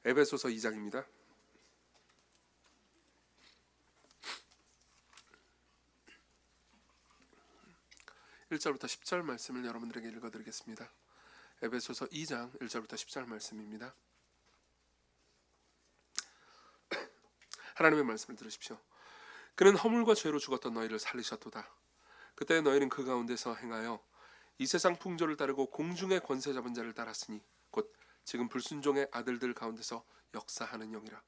에베소서 2장입니다. 1절부터 10절 말씀을 여러분들에게 읽어드리겠습니다. 에베소서 2장 1절부터 10절 말씀입니다. 하나님의 말씀을 들으십시오. 그는 허물과 죄로 죽었던 너희를 살리셨도다. 그때 너희는 그 가운데서 행하여 이 세상 풍조를 따르고 공중의 권세 잡은 자를 따랐으니 곧 지금 불순종의 아들들 가운데서 역사하는 영이라.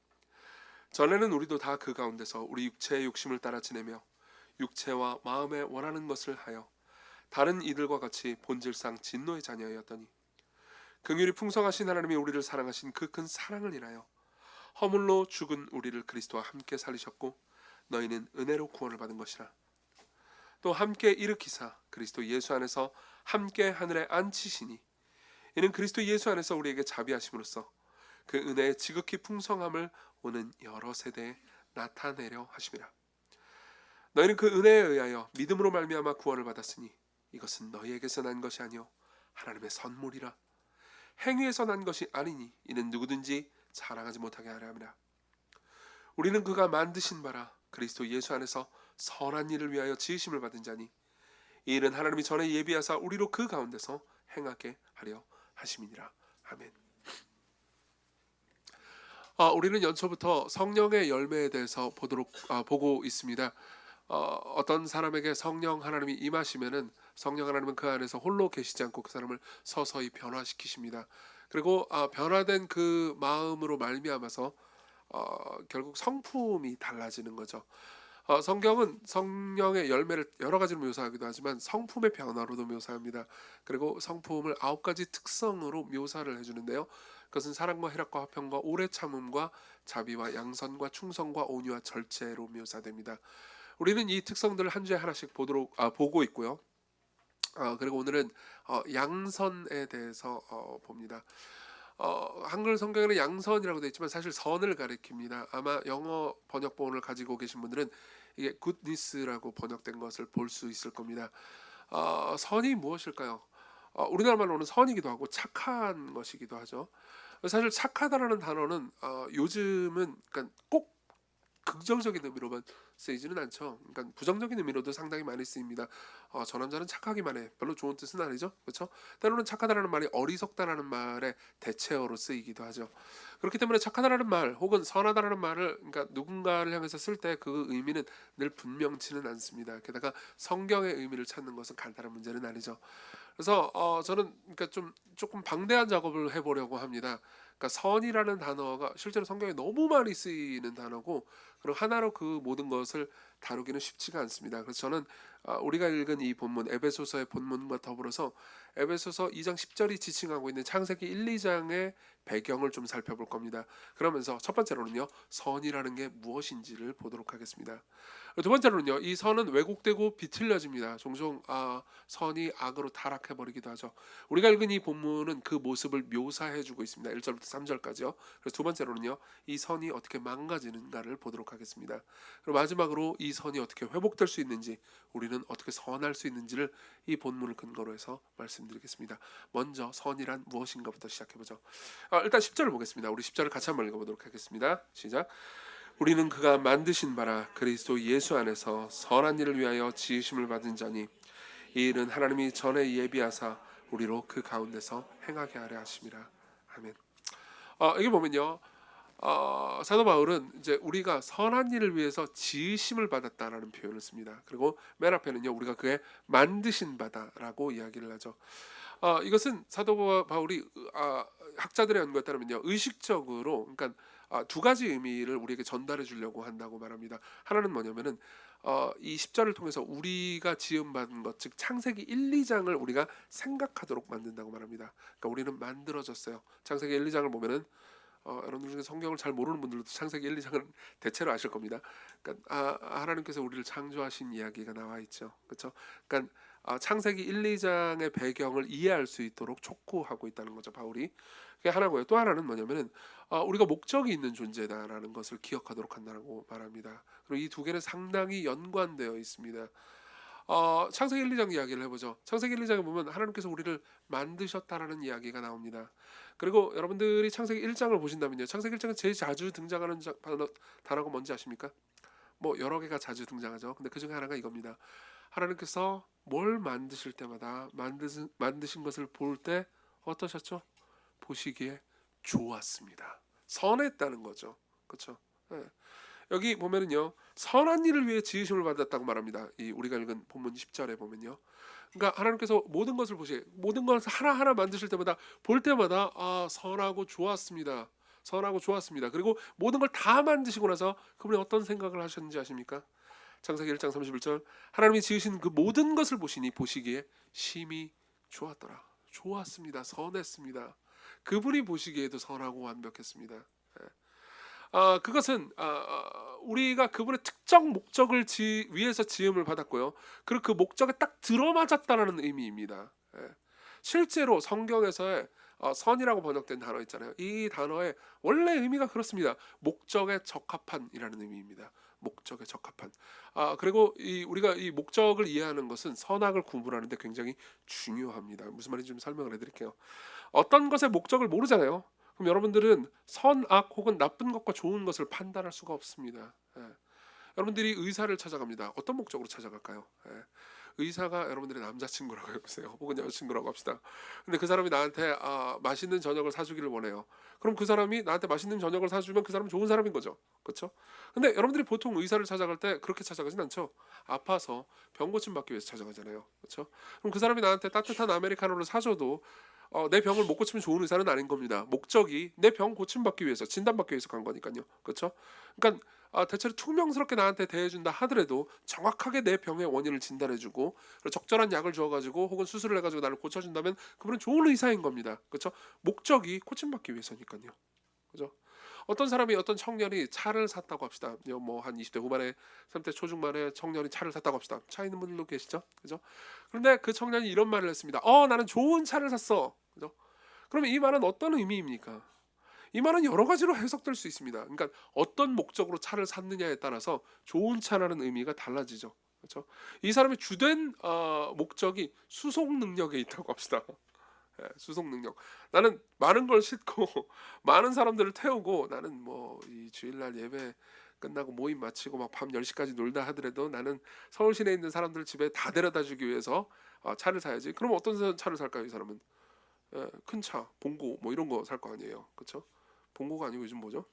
전에는 우리도 다 그 가운데서 우리 육체의 욕심을 따라 지내며 육체와 마음에 원하는 것을 하여 다른 이들과 같이 본질상 진노의 자녀였더니 긍휼이 풍성하신 하나님이 우리를 사랑하신 그 큰 사랑을 인하여 허물로 죽은 우리를 그리스도와 함께 살리셨고 너희는 은혜로 구원을 받은 것이라. 또 함께 일으키사 그리스도 예수 안에서 함께 하늘에 앉히시니 이는 그리스도 예수 안에서 우리에게 자비하심으로써 그 은혜의 지극히 풍성함을 오는 여러 세대에 나타내려 하심이라. 너희는 그 은혜에 의하여 믿음으로 말미암아 구원을 받았으니 이것은 너희에게서 난 것이 아니요 하나님의 선물이라. 행위에서 난 것이 아니니 이는 누구든지 자랑하지 못하게 하려 함이라. 우리는 그가 만드신 바라 그리스도 예수 안에서 선한 일을 위하여 지으심을 받은 자니 이 일은 하나님이 전에 예비하사 우리로 그 가운데서 행하게 하려 하심이니라. 아멘. 우리는 연초부터 성령의 열매에 대해서 보고 있습니다. 어떤 사람에게 성령 하나님이 임하시면은 성령 하나님은 그 안에서 홀로 계시지 않고 그 사람을 서서히 변화시키십니다. 그리고 변화된 그 마음으로 말미암아서 결국 성품이 달라지는 거죠. 성경은 성령의 열매를 여러 가지로 묘사하기도 하지만 성품의 변화로도 묘사합니다. 그리고 성품을 9가지 특성으로 묘사를 해주는데요. 그것은 사랑과 희락과 화평과 오래 참음과 자비와 양선과 충성과 온유와 절제로 묘사됩니다. 우리는 이 특성들을 한 주에 하나씩 보고 있고요. 그리고 오늘은 양선에 대해서 봅니다. 한글 성경에는 양선이라고 되어 있지만 사실 선을 가리킵니다. 아마 영어 번역본을 가지고 계신 분들은 이게 goodness라고 번역된 것을 볼 수 있을 겁니다. 선이 무엇일까요? 우리나라 말로는 선이기도 하고 착한 것이기도 하죠. 사실 착하다라는 단어는 요즘은 그러니까 꼭 긍정적인 의미로만 쓰이지는 않죠. 그러니까 부정적인 의미로도 상당히 많이 쓰입니다. 저 남자는 착하기만 해. 별로 좋은 뜻은 아니죠. 그렇죠? 때로는 착하다라는 말이 어리석다라는 말의 대체어로 쓰이기도 하죠. 그렇기 때문에 착하다라는 말 혹은 선하다라는 말을 그러니까 누군가를 향해서 쓸 때 그 의미는 늘 분명치는 않습니다. 게다가 성경의 의미를 찾는 것은 간단한 문제는 아니죠. 그래서 저는 그러니까 조금 방대한 작업을 해보려고 합니다. 그러니까 선이라는 단어가 실제로 성경에 너무 많이 쓰이는 단어고 그리고 하나로 그 모든 것을 다루기는 쉽지가 않습니다. 그래서 저는 우리가 읽은 이 본문 에베소서의 본문과 더불어서 에베소서 2장 10절이 지칭하고 있는 창세기 1, 2장의 배경을 좀 살펴볼 겁니다. 그러면서 첫 번째로는요, 선이라는 게 무엇인지를 보도록 하겠습니다. 두 번째로는요, 이 선은 왜곡되고 비틀려집니다. 종종 선이 악으로 타락해버리기도 하죠. 우리가 읽은 이 본문은 그 모습을 묘사해주고 있습니다. 1절부터 3절까지요. 그래서 두 번째로는요, 이 선이 어떻게 망가지는가를 보도록 하겠습니다. 그리고 마지막으로 이 선이 어떻게 회복될 수 있는지, 우리는 어떻게 선할 수 있는지를 이 본문을 근거로 해서 말씀드리겠습니다. 먼저 선이란 무엇인가부터 시작해보죠. 일단 10절을 보겠습니다. 우리 10절을 같이 한번 읽어보도록 하겠습니다. 시작. 우리는 그가 만드신 바라 그리스도 예수 안에서 선한 일을 위하여 지으심을 받은 자니 이 일은 하나님이 전에 예비하사 우리로 그 가운데서 행하게 하려 하심이라. 아멘. 여기 보면요, 사도 바울은 이제 우리가 선한 일을 위해서 지으심을 받았다라는 표현을 씁니다. 그리고 맨 앞에는요, 우리가 그의 만드신 바다라고 이야기를 하죠. 이것은 사도 바울이 학자들의 연구에 따르면요, 의식적으로 그러니까 두 가지 의미를 우리에게 전달해 주려고 한다고 말합니다. 하나는 뭐냐면은 이 10절을 통해서 우리가 지음받은 것, 즉 창세기 1, 2장을 우리가 생각하도록 만든다고 말합니다. 그러니까 우리는 만들어졌어요. 창세기 1, 2장을 보면은 여러분들 중에 성경을 잘 모르는 분들도 창세기 1, 2장은 대체로 아실 겁니다. 그러니까 하나님께서 우리를 창조하신 이야기가 나와 있죠. 그렇죠? 그러니까 창세기 1, 2장의 배경을 이해할 수 있도록 촉구하고 있다는 거죠, 바울이. 그게 하나고요. 또 하나는 뭐냐면은 우리가 목적이 있는 존재다라는 것을 기억하도록 한다고 말합니다. 그리고 이 두 개는 상당히 연관되어 있습니다. 창세기 1, 2장 이야기를 해보죠. 창세기 1, 2장에 보면 하나님께서 우리를 만드셨다라는 이야기가 나옵니다. 그리고 여러분들이 창세기 1장을 보신다면요, 창세기 1장은 제일 자주 등장하는 단어가 뭔지 아십니까? 뭐 여러 개가 자주 등장하죠. 근데 그 중에 하나가 이겁니다. 하나님께서 뭘 만드실 때마다 만드신 것을 볼 때 어떠셨죠? 보시기에 좋았습니다. 선했다는 거죠. 그렇죠? 예. 여기 보면은요, 선한 일을 위해 지으심을 받았다고 말합니다. 이 우리가 읽은 본문 10절에 보면요. 그러니까 하나님께서 모든 것을 하나하나 만드실 때마다 볼 때마다 선하고 좋았습니다. 선하고 좋았습니다. 그리고 모든 걸 다 만드시고 나서 그분이 어떤 생각을 하셨는지 아십니까? 창세기 1장 31절, 하나님이 지으신 그 모든 것을 보시니 보시기에 심히 좋았더라. 좋았습니다. 선했습니다. 그분이 보시기에도 선하고 완벽했습니다. 예. 그것은 우리가 그분의 특정 목적을 위해서 지음을 받았고요. 그리고 그 목적에 딱 들어맞았다는 의미입니다. 예. 실제로 성경에서의 선이라고 번역된 단어 있잖아요. 이 단어의 원래 의미가 그렇습니다. 목적에 적합한이라는 의미입니다. 목적에 적합한. 그리고 우리가 이 목적을 이해하는 것은 선악을 구분하는데 굉장히 중요합니다. 무슨 말인지 좀 설명을 해드릴게요. 어떤 것의 목적을 모르잖아요. 그럼 여러분들은 선악 혹은 나쁜 것과 좋은 것을 판단할 수가 없습니다. 예. 여러분들이 의사를 찾아갑니다. 어떤 목적으로 찾아갈까요? 예. 의사가 여러분들의 남자친구라고 해보세요. 혹은 여자친구라고 합시다. 근데 그 사람이 나한테 맛있는 저녁을 사주기를 원해요. 그럼 그 사람이 나한테 맛있는 저녁을 사주면 그 사람은 좋은 사람인 거죠. 그렇죠? 근데 여러분들이 보통 의사를 찾아갈 때 그렇게 찾아가진 않죠. 아파서 병 고침 받기 위해서 찾아가잖아요. 그렇죠? 그럼 그 사람이 나한테 따뜻한 아메리카노를 사줘도 내 병을 못 고치면 좋은 의사는 아닌 겁니다. 목적이 내 병 고침 받기 위해서, 진단 받기 위해서 간 거니까요. 그렇죠? 그러니까 대체로 투명스럽게 나한테 대해준다 하더라도 정확하게 내 병의 원인을 진단해주고 적절한 약을 주어가지고 혹은 수술을 해가지고 나를 고쳐준다면 그분은 좋은 의사인 겁니다. 그렇죠? 목적이 고침받기 위해서니까요. 그죠? 어떤 청년이 차를 샀다고 합시다. 뭐 한 20대 후반에 30대 초중반에 청년이 차를 샀다고 합시다. 차 있는 분들도 계시죠? 그죠? 그런데 그 청년이 이런 말을 했습니다. 나는 좋은 차를 샀어. 그죠? 그러면 이 말은 어떤 의미입니까? 이 말은 여러 가지로 해석될 수 있습니다. 그러니까 어떤 목적으로 차를 샀느냐에 따라서 좋은 차라는 의미가 달라지죠. 그렇죠? 이 사람의 주된 목적이 수송 능력에 있다고 합시다. 예, 수송 능력. 나는 많은 걸 싣고 많은 사람들을 태우고 나는 뭐 이 주일날 예배 끝나고 모임 마치고 막 밤 10시까지 놀다 하더라도 나는 서울 시내에 있는 사람들 집에 다 데려다 주기 위해서 차를 사야지. 그럼 어떤 차를 살까요, 이 사람은? 큰 차, 봉고 뭐 이런 거 살 거 아니에요. 그렇죠? 봉고가 아니고 요즘 뭐죠?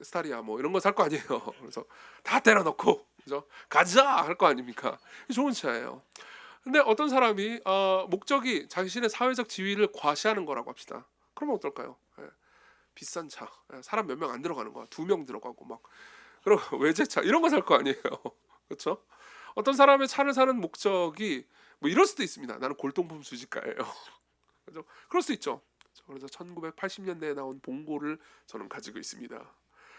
스타리아 뭐 이런 거 살 거 아니에요. 그래서 다 때려 넣고 그죠? 가자 할 거 아닙니까? 좋은 차예요. 근데 어떤 사람이 목적이 자신의 사회적 지위를 과시하는 거라고 합시다. 그러면 어떨까요? 비싼 차, 사람 몇 명 안 들어가는 거야. 2명 들어가고 막 그리고 외제차 이런 거 살 거 아니에요. 그렇죠? 어떤 사람의 차를 사는 목적이 뭐 이럴 수도 있습니다. 나는 골동품 수집가예요. 그죠? 그럴 수 있죠. 그래서 1980년대에 나온 봉고를 저는 가지고 있습니다.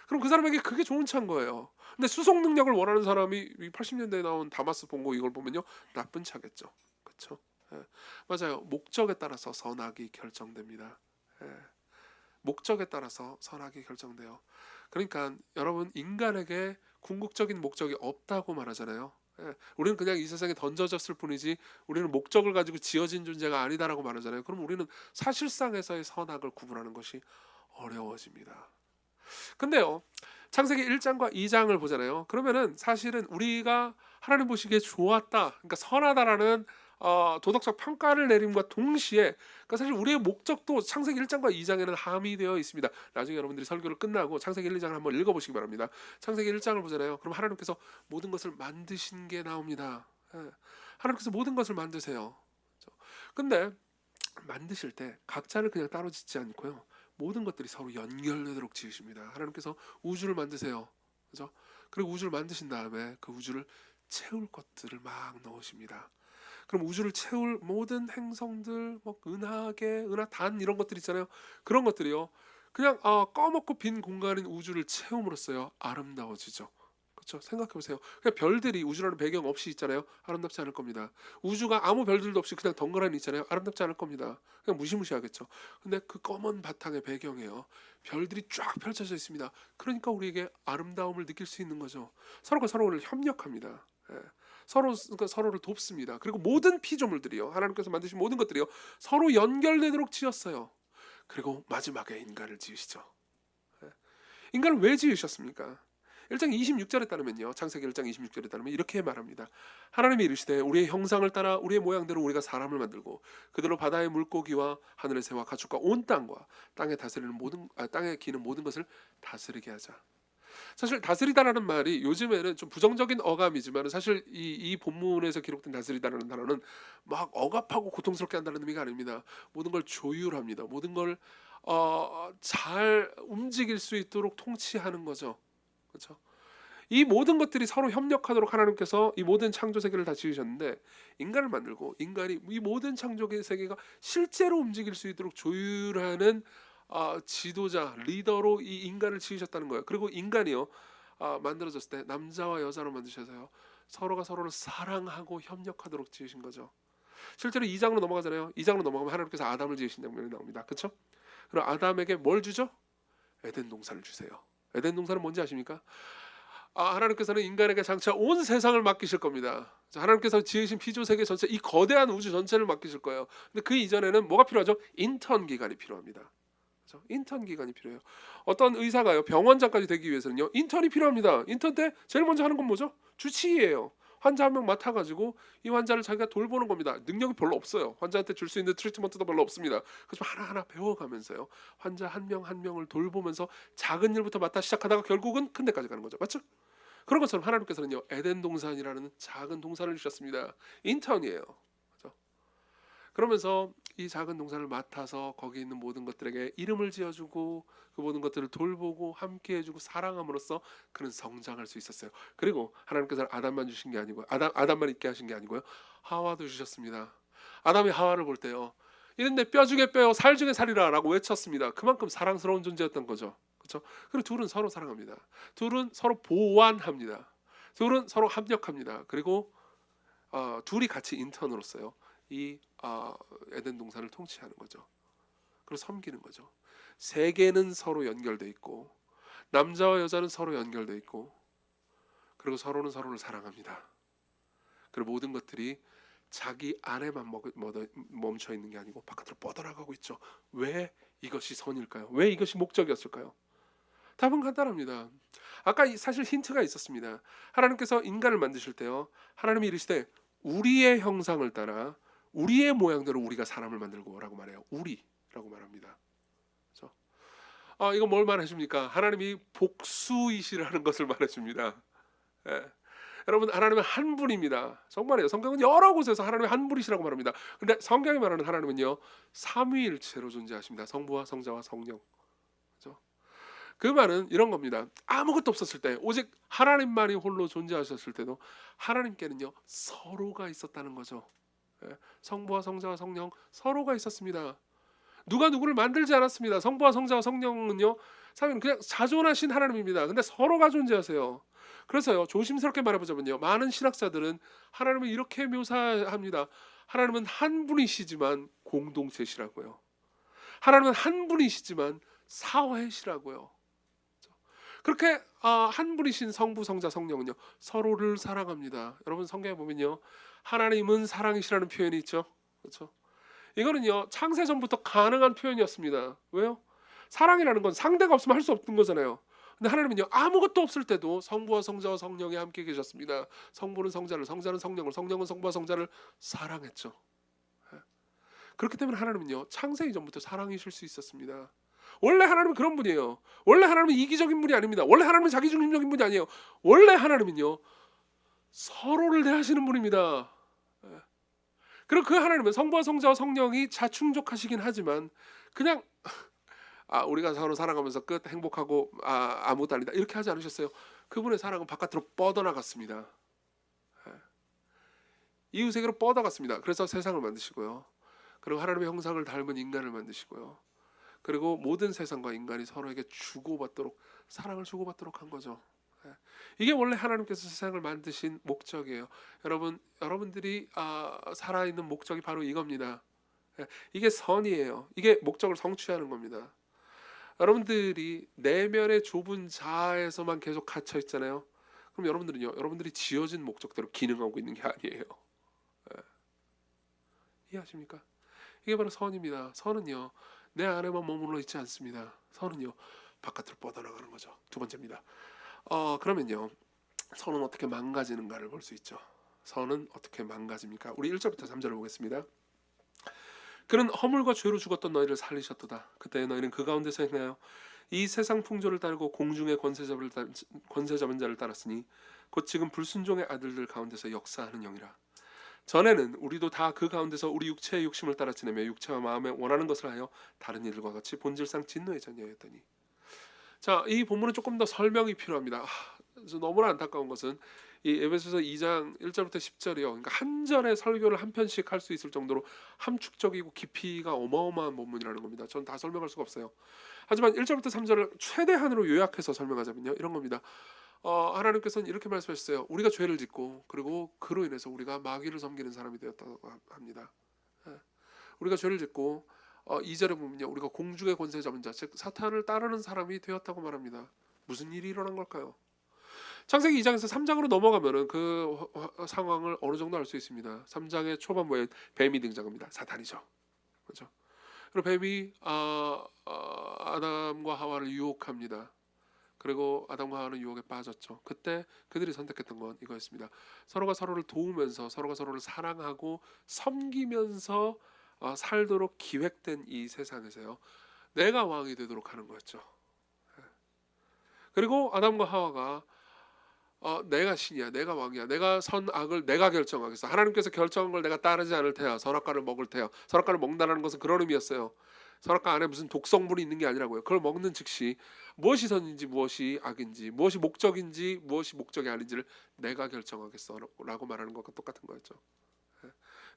그럼 그 사람에게 그게 좋은 차인 거예요. 근데 수송 능력을 원하는 사람이 80년대에 나온 다마스 봉고 이걸 보면요, 나쁜 차겠죠. 그렇죠? 맞아요. 목적에 따라서 선악이 결정됩니다. 목적에 따라서 선악이 결정돼요. 그러니까 여러분, 인간에게 궁극적인 목적이 없다고 말하잖아요. 우리는 그냥 이 세상에 던져졌을 뿐이지 우리는 목적을 가지고 지어진 존재가 아니다라고 말하잖아요. 그럼 우리는 사실상에서의 선악을 구분하는 것이 어려워집니다. 근데요, 창세기 1장과 2장을 보잖아요. 그러면은 사실은 우리가 하나님 보시기에 좋았다, 그러니까 선하다라는 도덕적 평가를 내림과 동시에, 그러니까 사실 우리의 목적도 창세기 1장과 2장에는 함의되어 있습니다. 나중에 여러분들이 설교를 끝나고 창세기 1, 2장을 한번 읽어보시기 바랍니다. 창세기 1장을 보잖아요. 그럼 하나님께서 모든 것을 만드신 게 나옵니다. 하나님께서 모든 것을 만드세요. 근데 만드실 때 각자를 그냥 따로 짓지 않고요, 모든 것들이 서로 연결되도록 지으십니다. 하나님께서 우주를 만드세요. 그죠? 그리고 우주를 만드신 다음에 그 우주를 채울 것들을 막 넣으십니다. 그럼 우주를 채울 모든 행성들, 뭐 은하계, 은하단 이런 것들 있잖아요. 그런 것들이요, 그냥 꺼먹고 빈 공간인 우주를 채움으로써요 아름다워지죠. 그렇죠? 생각해 보세요. 그냥 별들이 우주라는 배경 없이 있잖아요. 아름답지 않을 겁니다. 우주가 아무 별들도 없이 그냥 덩그러니 있잖아요. 아름답지 않을 겁니다. 그냥 무시무시하겠죠. 근데 그 검은 바탕의 배경에요, 별들이 쫙 펼쳐져 있습니다. 그러니까 우리에게 아름다움을 느낄 수 있는 거죠. 서로가 서로를 협력합니다. 그러니까 서로를 돕습니다. 그리고 모든 피조물들이요, 하나님께서 만드신 모든 것들이요, 서로 연결되도록 지었어요. 그리고 마지막에 인간을 지으시죠. 예. 인간을 왜 지으셨습니까? 1장 26절에 따르면요, 창세기 1장 26절에 따르면 이렇게 말합니다. 하나님이 이르시되 우리의 형상을 따라 우리의 모양대로 우리가 사람을 만들고 그들로 바다의 물고기와 하늘의 새와 가축과 온 땅과 땅에 기는 모든 것을 다스리게 하자. 사실 다스리다라는 말이 요즘에는 좀 부정적인 어감이지만, 사실 이 본문에서 기록된 다스리다라는 단어는 막 억압하고 고통스럽게 한다는 의미가 아닙니다. 모든 걸 조율합니다. 모든 걸 잘 움직일 수 있도록 통치하는 거죠. 그렇죠? 이 모든 것들이 서로 협력하도록 하나님께서 이 모든 창조 세계를 다 지으셨는데, 인간을 만들고 인간이 이 모든 창조 세계가 실제로 움직일 수 있도록 조율하는 지도자, 리더로 이 인간을 지으셨다는 거예요. 그리고 인간이요, 만들어졌을 때 남자와 여자로 만드셔서요, 서로가 서로를 사랑하고 협력하도록 지으신 거죠. 실제로 2장으로 넘어가잖아요. 2장으로 넘어가면 하나님께서 아담을 지으신 장면이 나옵니다. 그렇죠? 그럼 아담에게 뭘 주죠? 에덴 동산을 주세요. 에덴 동산은 뭔지 아십니까? 하나님께서는 인간에게 장차 온 세상을 맡기실 겁니다. 하나님께서 지으신 피조 세계 전체, 이 거대한 우주 전체를 맡기실 거예요. 근데 그 이전에는 뭐가 필요하죠? 인턴 기간이 필요합니다. 그렇죠? 인턴 기간이 필요해요. 어떤 의사가요, 병원장까지 되기 위해서는요, 인턴이 필요합니다. 인턴 때 제일 먼저 하는 건 뭐죠? 주치의예요. 환자 한 명 맡아가지고 이 환자를 자기가 돌보는 겁니다. 능력이 별로 없어요. 환자한테 줄 수 있는 트리트먼트도 별로 없습니다. 그렇지만 하나하나 배워가면서요, 환자 한 명 한 명을 돌보면서 작은 일부터 맡아 시작하다가 결국은 큰 데까지 가는 거죠. 맞죠? 그런 것처럼 하나님께서는요, 에덴 동산이라는 작은 동산을 주셨습니다. 인턴이에요. 그렇죠? 그러면서 이 작은 동산을 맡아서 거기 있는 모든 것들에게 이름을 지어주고 그 모든 것들을 돌보고 함께해주고 사랑함으로써 그는 성장할 수 있었어요. 그리고 하나님께서는 아담만 주신 게 아니고요, 아담만 있게 하신 게 아니고요, 하와도 주셨습니다. 아담이 하와를 볼 때요, 이는 내 뼈 중에 뼈요 살 중에 살이라 라고 외쳤습니다. 그만큼 사랑스러운 존재였던 거죠. 그렇죠? 그리고 둘은 서로 사랑합니다. 둘은 서로 보완합니다. 둘은 서로 합력합니다. 그리고 둘이 같이 인턴으로서요, 이 에덴 동산을 통치하는 거죠. 그리고 섬기는 거죠. 세계는 서로 연결돼 있고 남자와 여자는 서로 연결돼 있고, 그리고 서로는 서로를 사랑합니다. 그리고 모든 것들이 자기 안에만 멈춰 있는 게 아니고 바깥으로 뻗어나가고 있죠. 왜 이것이 선일까요? 왜 이것이 목적이었을까요? 답은 간단합니다. 아까 사실 힌트가 있었습니다. 하나님께서 인간을 만드실 때요, 하나님이 이르시되 우리의 형상을 따라 우리의 모양대로 우리가 사람을 만들고라고 말해요. 우리라고 말합니다. 그렇죠? 이건 뭘 말해줍니까? 하나님이 복수이시라는 것을 말해줍니다. 예. 여러분, 하나님은 한 분입니다. 정말이에요. 성경은 여러 곳에서 하나님이 한 분이시라고 말합니다. 근데 성경이 말하는 하나님은요, 삼위일체로 존재하십니다. 성부와 성자와 성령. 그렇죠? 그 말은 이런 겁니다. 아무것도 없었을 때, 오직 하나님만이 홀로 존재하셨을 때도 하나님께는요, 서로가 있었다는 거죠. 예, 성부와 성자와 성령 서로가 있었습니다. 누가 누구를 만들지 않았습니다. 성부와 성자와 성령은요, 사실은 그냥 자존하신 하나님입니다. 근데 서로가 존재하세요. 그래서요, 조심스럽게 말해보자면요, 많은 신학자들은 하나님을 이렇게 묘사합니다. 하나님은 한 분이시지만 공동체시라고요. 하나님은 한 분이시지만 사회시라고요. 그렇게 한 분이신 성부, 성자, 성령은요, 서로를 사랑합니다. 여러분, 성경에 보면요, 하나님은 사랑이시라는 표현이 있죠. 그렇죠? 이거는요, 창세 전부터 가능한 표현이었습니다. 왜요? 사랑이라는 건 상대가 없으면 할 수 없는 거잖아요. 근데 하나님은요, 아무것도 없을 때도 성부와 성자와 성령이 함께 계셨습니다. 성부는 성자를, 성자는 성령을, 성령은 성부와 성자를 사랑했죠. 예. 그렇기 때문에 하나님은요, 창세 이전부터 사랑이실 수 있었습니다. 원래 하나님은 그런 분이에요. 원래 하나님은 이기적인 분이 아닙니다. 원래 하나님은 자기중심적인 분이 아니에요. 원래 하나님은요, 서로를 대하시는 분입니다. 예. 그리고 그 하나님은 성부와 성자와 성령이 자충족하시긴 하지만 그냥 우리가 서로 사랑하면서 끝, 행복하고 아무것도 아니다 이렇게 하지 않으셨어요. 그분의 사랑은 바깥으로 뻗어나갔습니다. 예. 이웃에게로 뻗어갔습니다. 그래서 세상을 만드시고요, 그리고 하나님의 형상을 닮은 인간을 만드시고요, 그리고 모든 세상과 인간이 서로에게 주고받도록, 사랑을 주고받도록 한 거죠. 예. 이게 원래 하나님께서 세상을 만드신 목적이에요. 여러분들이 살아있는 목적이 바로 이겁니다. 예. 이게 선이에요. 이게 목적을 성취하는 겁니다. 여러분들이 내면의 좁은 자아에서만 계속 갇혀 있잖아요. 그럼 여러분들은요, 여러분들이 지어진 목적대로 기능하고 있는 게 아니에요. 예. 이해하십니까? 이게 바로 선입니다. 선은요, 내 안에만 머물러 있지 않습니다. 선은요, 바깥으로 뻗어나가는 거죠. 두 번째입니다. 그러면요, 선은 어떻게 망가지는가를 볼 수 있죠. 선은 어떻게 망가집니까? 우리 1절부터 3절을 보겠습니다. 그는 허물과 죄로 죽었던 너희를 살리셨도다. 그때 너희는 그 가운데서 행하여 이 세상 풍조를 따르고 공중의 권세 잡은 자를 따랐으니 곧 지금 불순종의 아들들 가운데서 역사하는 영이라. 전에는 우리도 다 그 가운데서 우리 육체의 욕심을 따라 지내며 육체와 마음에 원하는 것을 하여 다른 이들과 같이 본질상 진노의 자녀였더니. 자, 이 본문은 조금 더 설명이 필요합니다. 너무나 안타까운 것은 이 에베소서 2장 1절부터 10절이요. 그러니까 한 절의 설교를 한 편씩 할 수 있을 정도로 함축적이고 깊이가 어마어마한 본문이라는 겁니다. 저는 다 설명할 수가 없어요. 하지만 1절부터 3절을 최대한으로 요약해서 설명하자면요, 이런 겁니다. 하나님께서는 이렇게 말씀하셨어요. 우리가 죄를 짓고 그리고 그로 인해서 우리가 마귀를 섬기는 사람이 되었다고 합니다. 예. 우리가 죄를 짓고 2절에 보면요, 우리가 공중의 권세 잡은 자, 즉 사탄을 따르는 사람이 되었다고 말합니다. 무슨 일이 일어난 걸까요? 창세기 2장에서 3장으로 넘어가면은 그 상황을 어느 정도 알 수 있습니다. 3장의 초반부에 뱀이 등장합니다. 사탄이죠. 그렇죠? 그리고 뱀이 아담과 하와를 유혹합니다. 그리고 아담과 하와는 유혹에 빠졌죠. 그때 그들이 선택했던 건 이거였습니다. 서로가 서로를 도우면서 서로가 서로를 사랑하고 섬기면서 살도록 기획된 이 세상에서요, 내가 왕이 되도록 하는 거였죠. 그리고 아담과 하와가 내가 신이야, 내가 왕이야, 내가 선악을 내가 결정하겠어, 하나님께서 결정한 걸 내가 따르지 않을 테야, 선악과를 먹을 테야. 선악과를 먹는다는 것은 그런 의미였어요. 선악과 안에 무슨 독성물이 있는 게 아니라고요. 그걸 먹는 즉시 무엇이 선인지 무엇이 악인지, 무엇이 목적인지 무엇이 목적이 아닌지를 내가 결정하겠어 라고 말하는 것과 똑같은 거였죠.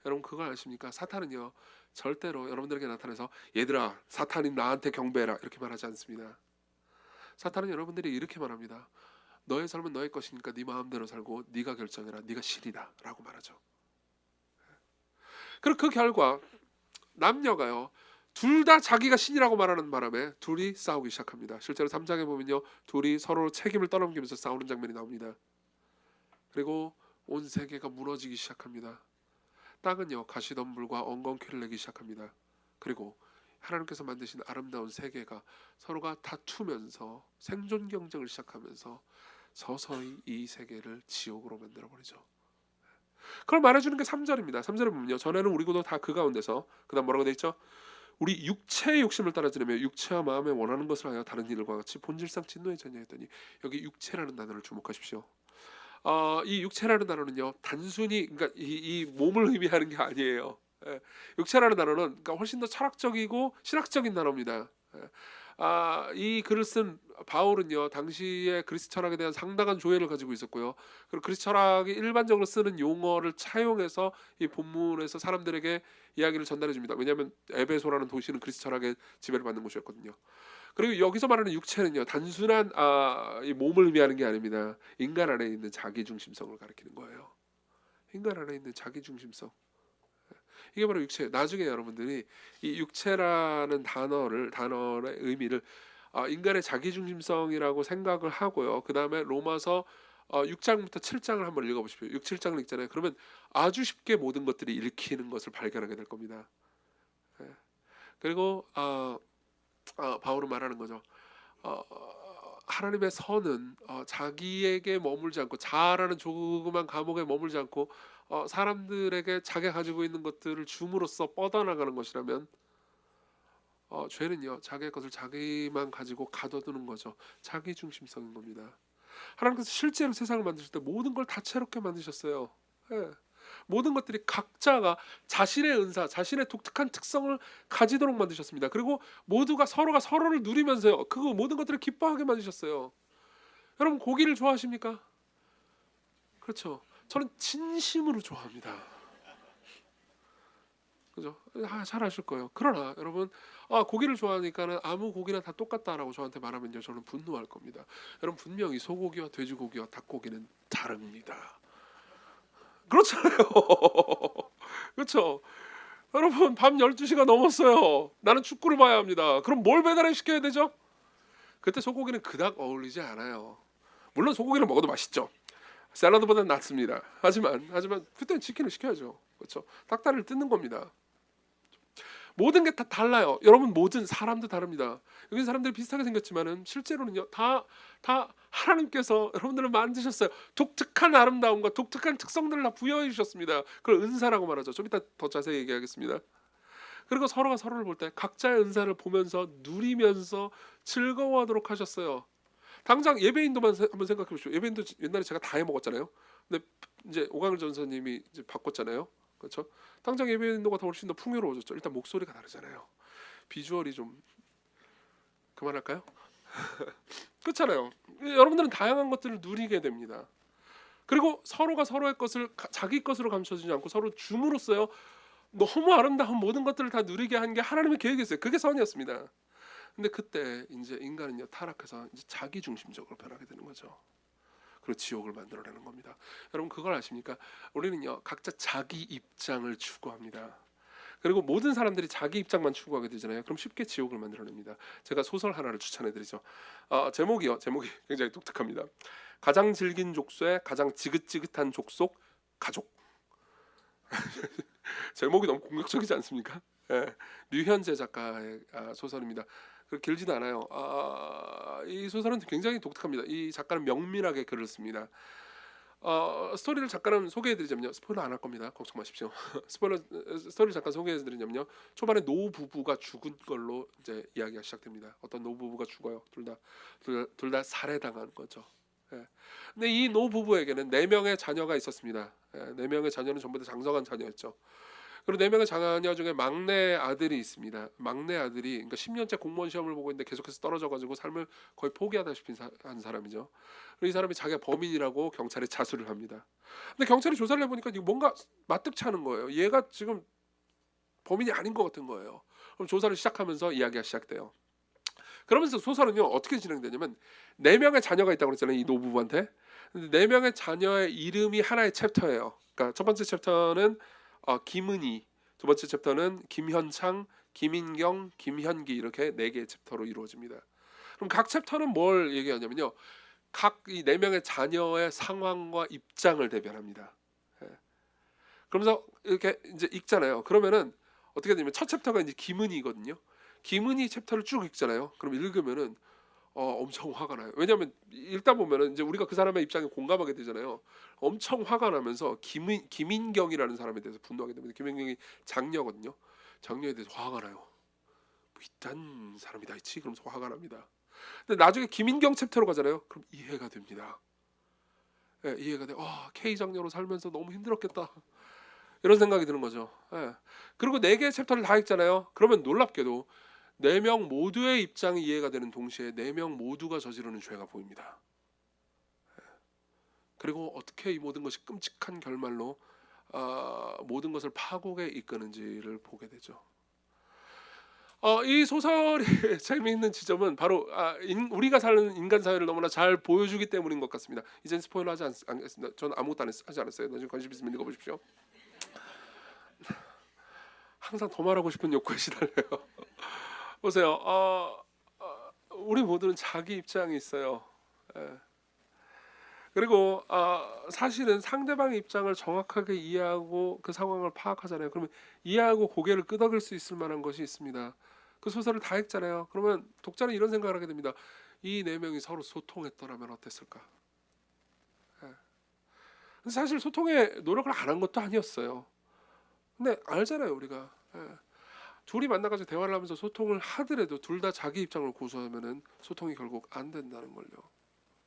여러분 그걸 아십니까? 사탄은요, 절대로 여러분들에게 나타나서 얘들아 사탄이 나한테 경배해라 이렇게 말하지 않습니다. 사탄은 여러분들이 이렇게 말합니다. 너의 삶은 너의 것이니까 네 마음대로 살고 네가 결정해라, 네가 신이다 라고 말하죠. 그리고 그 결과 남녀가요, 둘 다 자기가 신이라고 말하는 바람에 둘이 싸우기 시작합니다. 실제로 3장에 보면요, 둘이 서로 책임을 떠넘기면서 싸우는 장면이 나옵니다. 그리고 온 세계가 무너지기 시작합니다. 땅은요, 가시덤불과 엉겅퀴를 내기 시작합니다. 그리고 하나님께서 만드신 아름다운 세계가 서로가 다투면서 생존 경쟁을 시작하면서 서서히 이 세계를 지옥으로 만들어버리죠. 그걸 말해주는 게 3절입니다. 3절에 보면요, 전에는 우리도 다 그 가운데서, 그 다음 뭐라고 되어 있죠? 우리 육체의 욕심을 따라 지내며 육체와 마음에 원하는 것을 하여 다른 이들과 같이 본질상 진노의 자녀였더니. 여기 육체라는 단어를 주목하십시오. 이 육체라는 단어는요, 단순히 그러니까 이 몸을 의미하는 게 아니에요. 육체라는 단어는 그러니까 훨씬 더 철학적이고 신학적인 단어입니다. 이 글을 쓴 바울은요, 당시에 그리스 철학에 대한 상당한 조예를 가지고 있었고요. 그리고 그리스 철학이 일반적으로 쓰는 용어를 차용해서 이 본문에서 사람들에게 이야기를 전달해 줍니다. 왜냐하면 에베소라는 도시는 그리스 철학의 지배를 받는 곳이었거든요. 그리고 여기서 말하는 육체는요, 단순한 이 몸을 의미하는 게 아닙니다. 인간 안에 있는 자기중심성을 가리키는 거예요. 인간 안에 있는 자기중심성. 이게 바로 육체. 나중에 여러분들이 이 육체라는 단어의 의미를 인간의 자기중심성이라고 생각을 하고요. 그 다음에 로마서 6장부터 7장을 한번 읽어보십시오. 6, 7장을 읽잖아요. 그러면 아주 쉽게 모든 것들이 읽히는 것을 발견하게 될 겁니다. 그리고 바울은 말하는 거죠. 하나님의 선은 자기에게 머물지 않고, 자아라는 조그만 감옥에 머물지 않고 사람들에게 자기가 가지고 있는 것들을 줌으로써 뻗어나가는 것이라면, 죄는요, 자기의 것을 자기만 가지고 가둬두는 거죠. 자기중심성인 겁니다. 하나님께서 실제로 세상을 만드실 때 모든 걸 다채롭게 만드셨어요. 모든 것들이 각자가 자신의 은사, 자신의 독특한 특성을 가지도록 만드셨습니다. 그리고 모두가 서로가 서로를 누리면서요, 그 모든 것들을 기뻐하게 만드셨어요. 여러분 고기를 좋아하십니까? 그렇죠. 저는 진심으로 좋아합니다. 그죠? 잘 아실 거예요. 그러나 여러분 고기를 좋아하니까는 아무 고기나 다 똑같다라고 저한테 말하면요, 저는 분노할 겁니다. 여러분 분명히 소고기와 돼지고기와 닭고기는 다릅니다. 그렇잖아요. 그렇죠. 여러분 밤 12시가 넘었어요. 나는 축구를 봐야 합니다. 그럼 뭘 배달해 시켜야 되죠? 그때 소고기는 그닥 어울리지 않아요. 물론 소고기를 먹어도 맛있죠. 샐러드보다는 낫습니다. 하지만 그때는 치킨을 시켜야죠. 그렇죠? 닭다리를 뜯는 겁니다. 모든 게 다 달라요. 여러분 모든 사람도 다릅니다. 여기 사람들이 비슷하게 생겼지만은 실제로는요 다 하나님께서 여러분들을 만드셨어요. 독특한 아름다움과 독특한 특성들을 다 부여해 주셨습니다. 그걸 은사라고 말하죠. 좀 이따 더 자세히 얘기하겠습니다. 그리고 서로가 서로를 볼 때 각자의 은사를 보면서 누리면서 즐거워하도록 하셨어요. 당장 예배인도만 한번 생각해 보십시오. 예배인도 옛날에 제가 다 해 먹었잖아요. 근데 이제 오광일 전사님이 이제 바꿨잖아요. 그렇죠? 당장 예배인도가 더 훨씬 더 풍요로워졌죠. 일단 목소리가 다르잖아요. 비주얼이 좀 그만할까요? 그렇잖아요. 여러분들은 다양한 것들을 누리게 됩니다. 그리고 서로가 서로의 것을 자기 것으로 감춰주지 않고 서로 줌으로써요 너무 아름다운 모든 것들을 다 누리게 한 게 하나님의 계획이었어요. 그게 선이었습니다. 근데 그때 이제 인간은요 타락해서 이제 자기 중심적으로 변하게 되는 거죠. 그리고 지옥을 만들어내는 겁니다. 여러분 그걸 아십니까? 우리는요 각자 자기 입장을 추구합니다. 그리고 모든 사람들이 자기 입장만 추구하게 되잖아요. 그럼 쉽게 지옥을 만들어냅니다. 제가 소설 하나를 추천해드리죠. 제목이 굉장히 독특합니다. 가장 질긴 족쇄, 가장 지긋지긋한 족속, 가족. 제목이 너무 공격적이지 않습니까? 예, 류현재 작가의 소설입니다. 길지도 않아요. 이 소설은 굉장히 독특합니다. 이 작가는 명밀하게 글을 씁니다. 스토리를 잠깐 소개해드리자면요. 스포일러 안 할 겁니다. 걱정 마십시오. 스토리를 잠깐 소개해드리자면요. 초반에 노 부부가 죽은 걸로 이제 이야기가 시작됩니다. 어떤 노 부부가 죽어요. 둘 다 살해당한 거죠. 예. 근데 이 노 부부에게는 4명의 자녀가 있었습니다. 4명의 자녀는 전부 다 장성한 자녀였죠. 그리고 4명의 자녀 중에 막내 아들이 있습니다. 막내 아들이 그러니까 10년째 공무원 시험을 보고 있는데 계속해서 떨어져가지고 삶을 거의 포기하다시피 한 사람이죠. 그리고 이 사람이 자기가 범인이라고 경찰에 자수를 합니다. 근데 경찰이 조사를 해보니까 뭔가 마뜩치 않은 거예요. 얘가 지금 범인이 아닌 것 같은 거예요. 그럼 조사를 시작하면서 이야기가 시작돼요. 그러면서 소설은요 어떻게 진행되냐면 4명의 자녀가 있다고 그랬잖아요. 이 노부부한테. 근데 4명의 자녀의 이름이 하나의 챕터예요. 그러니까 첫 번째 챕터는 김은희, 두 번째 챕터는 김현창, 김인경, 김현기 이렇게 4개의 챕터로 이루어집니다. 그럼 각 챕터는 뭘 얘기하냐면요. 각 이 4명의 자녀의 상황과 입장을 대변합니다. 예. 그러면서 이렇게 이제 읽잖아요. 그러면은 어떻게 되냐면 첫 챕터가 이제 김은희거든요. 김은희 챕터를 쭉 읽잖아요. 그럼 읽으면은 엄청 화가 나요. 왜냐하면 읽다 보면은 이제 우리가 그 사람의 입장에 공감하게 되잖아요. 엄청 화가 나면서 김인경이라는 사람에 대해서 분노하게 됩니다. 김인경이 장녀거든요. 장녀에 대해서 화가 나요. 뭐 이딴 사람이 다 있지? 그러면서 화가 납니다. 근데 나중에 김인경 챕터로 가잖아요. 그럼 이해가 됩니다. 예, 이해가 돼. K 장녀로 살면서 너무 힘들었겠다. 이런 생각이 드는 거죠. 예. 그리고 4개의 챕터를 다 읽잖아요. 그러면 놀랍게도 4명 모두의 입장이 이해가 되는 동시에 4명 모두가 저지르는 죄가 보입니다. 그리고 어떻게 이 모든 것이 끔찍한 결말로 모든 것을 파국에 이끄는지를 보게 되죠. 이 소설의 재미있는 지점은 바로 우리가 사는 인간 사회를 너무나 잘 보여주기 때문인 것 같습니다. 이젠 스포일러 하지 않겠습니다. 저는 아무것도 하지 않았어요. 나중에 관심 있으면 읽어보십시오. 항상 더 말하고 싶은 욕구에 시달려요. 보세요. 우리 모두는 자기 입장이 있어요. 예. 그리고 사실은 상대방의 입장을 정확하게 이해하고 그 상황을 파악하잖아요. 그러면 이해하고 고개를 끄덕일 수 있을 만한 것이 있습니다. 그 소설을 다 읽잖아요. 그러면 독자는 이런 생각을 하게 됩니다. 이 4명이 서로 소통했더라면 어땠을까? 예. 사실 소통에 노력을 안 한 것도 아니었어요. 근데 알잖아요 우리가. 예. 둘이 만나가지고 대화를 하면서 소통을 하더라도 둘 다 자기 입장을 고수하면은 소통이 결국 안 된다는 걸요.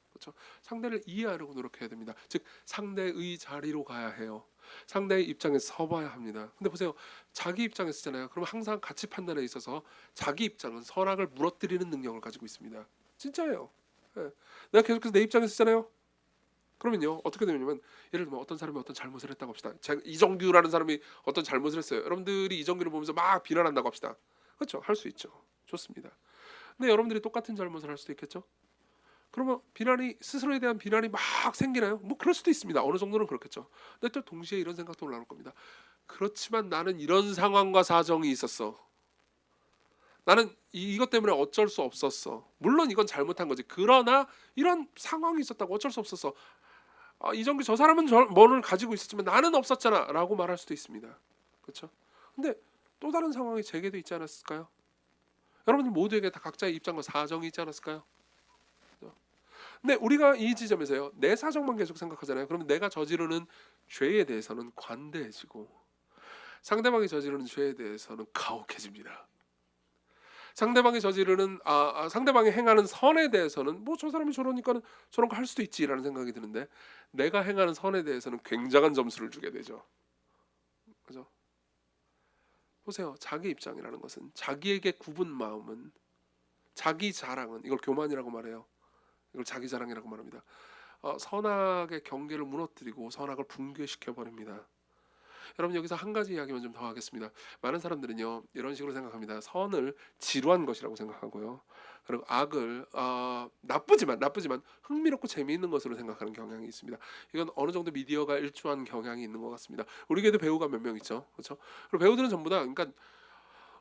그렇죠? 상대를 이해하려고 노력해야 됩니다. 즉 상대의 자리로 가야 해요. 상대의 입장에 서봐야 합니다. 근데 보세요. 자기 입장에 쓰잖아요. 그럼 항상 가치 판단에 있어서 자기 입장은 선악을 무너뜨리는 능력을 가지고 있습니다. 진짜예요. 예. 내가 계속해서 내 입장에 쓰잖아요. 그러면요 어떻게 되냐면 예를 들면 어떤 사람이 어떤 잘못을 했다고 합시다. 이정규라는 사람이 어떤 잘못을 했어요. 여러분들이 이정규를 보면서 막 비난한다고 합시다. 그렇죠? 할 수 있죠. 좋습니다. 근데 여러분들이 똑같은 잘못을 할 수도 있겠죠? 그러면 스스로에 대한 비난이 막 생기나요? 뭐 그럴 수도 있습니다. 어느 정도는 그렇겠죠. 근데 또 동시에 이런 생각도 올라올 겁니다. 그렇지만 나는 이런 상황과 사정이 있었어. 나는 이것 때문에 어쩔 수 없었어. 물론 이건 잘못한 거지. 그러나 이런 상황이 있었다고 어쩔 수 없었어. 이전기 저 사람은 뭐를 가지고 있었지만 나는 없었잖아라고 말할 수도 있습니다. 그렇죠? 근데 또 다른 상황이 제게도 있지 않았을까요? 여러분들 모두에게 다 각자의 입장과 사정이 있지 않았을까요? 근데 우리가 이 지점에서요, 내 사정만 계속 생각하잖아요. 그러면 내가 저지르는 죄에 대해서는 관대해지고 상대방이 저지르는 죄에 대해서는 가혹해집니다. 상대방이 저지르는 상대방이 행하는 선에 대해서는 뭐 저 사람이 저러니까는 저런 거 할 수도 있지라는 생각이 드는데, 내가 행하는 선에 대해서는 굉장한 점수를 주게 되죠. 그죠? 보세요. 자기 입장이라는 것은, 자기에게 굽은 마음은, 자기 자랑은, 이걸 교만이라고 말해요. 이걸 자기 자랑이라고 말합니다. 선악의 경계를 무너뜨리고 선악을 붕괴시켜 버립니다. 여러분, 여기서 한 가지 이야기만 좀 더 하겠습니다. 많은 사람들은요, 이런 식으로 생각합니다. 선을 지루한 것이라고 생각하고요, 그리고 악을 나쁘지만 흥미롭고 재미있는 것으로 생각하는 경향이 있습니다. 이건 어느 정도 미디어가 일조한 경향이 있는 것 같습니다. 우리에게도 배우가 몇 명 있죠, 그렇죠? 그리고 배우들은 전부 다, 그러니까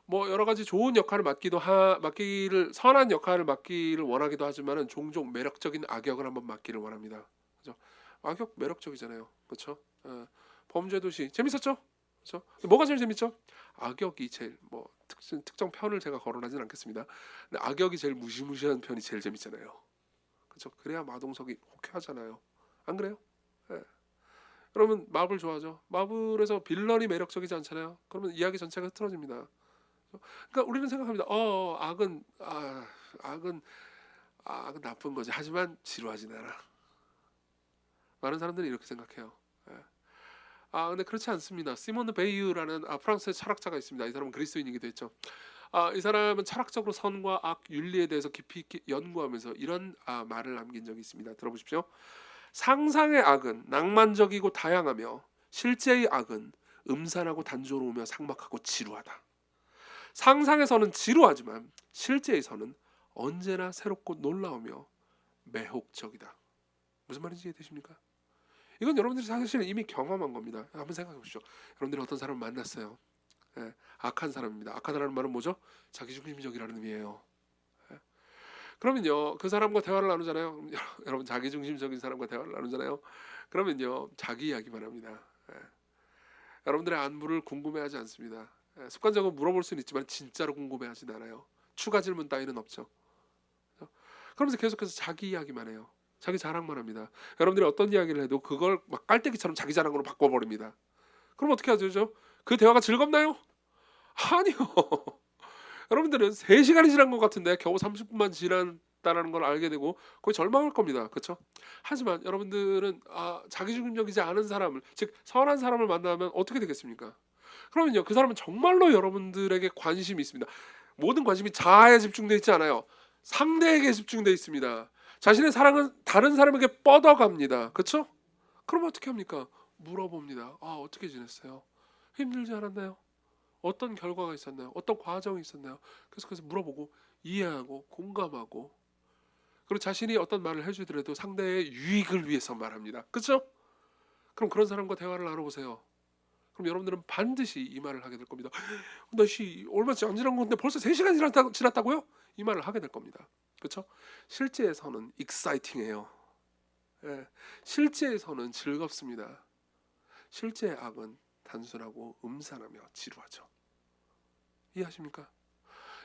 뭐 여러 가지 좋은 역할을 맡기를 선한 역할을 맡기를 원하기도 하지만은 종종 매력적인 악역을 한번 맡기를 원합니다. 그렇죠? 악역 매력적이잖아요, 그렇죠? 범죄도시 재밌었죠, 그렇죠? 뭐가 제일 재밌죠? 악역이 제일, 뭐 특정 편을 제가 거론하진 않겠습니다. 근데 악역이 제일 무시무시한 편이 제일 재밌잖아요, 그렇죠? 그래야 마동석이 호쾌하잖아요, 안 그래요? 예. 그러면 마블 좋아하죠. 마블에서 빌런이 매력적이지 않잖아요. 그러면 이야기 전체가 흐트러집니다. 그러니까 우리는 생각합니다. 악은 나쁜 거지. 하지만 지루하진 않아. 많은 사람들이 이렇게 생각해요. 예. 근데 그렇지 않습니다. 시몬드 베이유라는 프랑스의 철학자가 있습니다. 이 사람은 그리스도인이기도 했죠. 이 사람은 철학적으로 선과 악, 윤리에 대해서 깊이 있게 연구하면서 이런 말을 남긴 적이 있습니다. 들어보십시오. 상상의 악은 낭만적이고 다양하며 실제의 악은 음산하고 단조로우며 삭막하고 지루하다. 상상에서는 지루하지만 실제에서는 언제나 새롭고 놀라우며 매혹적이다. 무슨 말인지 이해되십니까? 이건 여러분들이 사실 이미 경험한 겁니다. 한번 생각해 보십시오. 여러분들이 어떤 사람을 만났어요. 예, 악한 사람입니다. 악하다는 말은 뭐죠? 자기중심적이라는 의미예요. 예. 그러면요, 그 사람과 대화를 나누잖아요. 여러분, 자기중심적인 사람과 대화를 나누잖아요. 그러면요, 자기 이야기만 합니다. 예. 여러분들의 안부를 궁금해하지 않습니다. 습관적으로 물어볼 수는 있지만 진짜로 궁금해하진 않아요. 추가 질문 따위는 없죠. 그러면서 계속해서 자기 이야기만 해요. 자기 자랑만 합니다. 여러분들이 어떤 이야기를 해도 그걸 막 깔때기처럼 자기 자랑으로 바꿔버립니다. 그럼 어떻게 하죠? 그 대화가 즐겁나요? 아니요. 여러분들은 3시간이 지난 것 같은데 겨우 30분만 지났다는 걸 알게 되고 거의 절망할 겁니다. 그렇죠? 하지만 여러분들은 자기중심적이지 않은 사람을, 즉 선한 사람을 만나면 어떻게 되겠습니까? 그러면요, 그 사람은 정말로 여러분들에게 관심이 있습니다. 모든 관심이 자아에 집중되어 있지 않아요. 상대에게 집중되어 있습니다. 자신의 사랑은 다른 사람에게 뻗어갑니다. 그렇죠? 그럼 어떻게 합니까? 물어봅니다. 어떻게 지냈어요? 힘들지 않았나요? 어떤 결과가 있었나요? 어떤 과정이 있었나요? 계속해서 물어보고 이해하고 공감하고, 그리고 자신이 어떤 말을 해주더라도 상대의 유익을 위해서 말합니다. 그렇죠? 그럼 그런 사람과 대화를 나눠보세요. 그럼 여러분들은 반드시 이 말을 하게 될 겁니다. 나 얼마 안 지난 건데 벌써 3시간 지났다고요? 이 말을 하게 될 겁니다. 그렇죠? 실제에서는 익사이팅해요. 예, 실제에서는 즐겁습니다. 실제의 악은 단순하고 음산하며 지루하죠. 이해하십니까?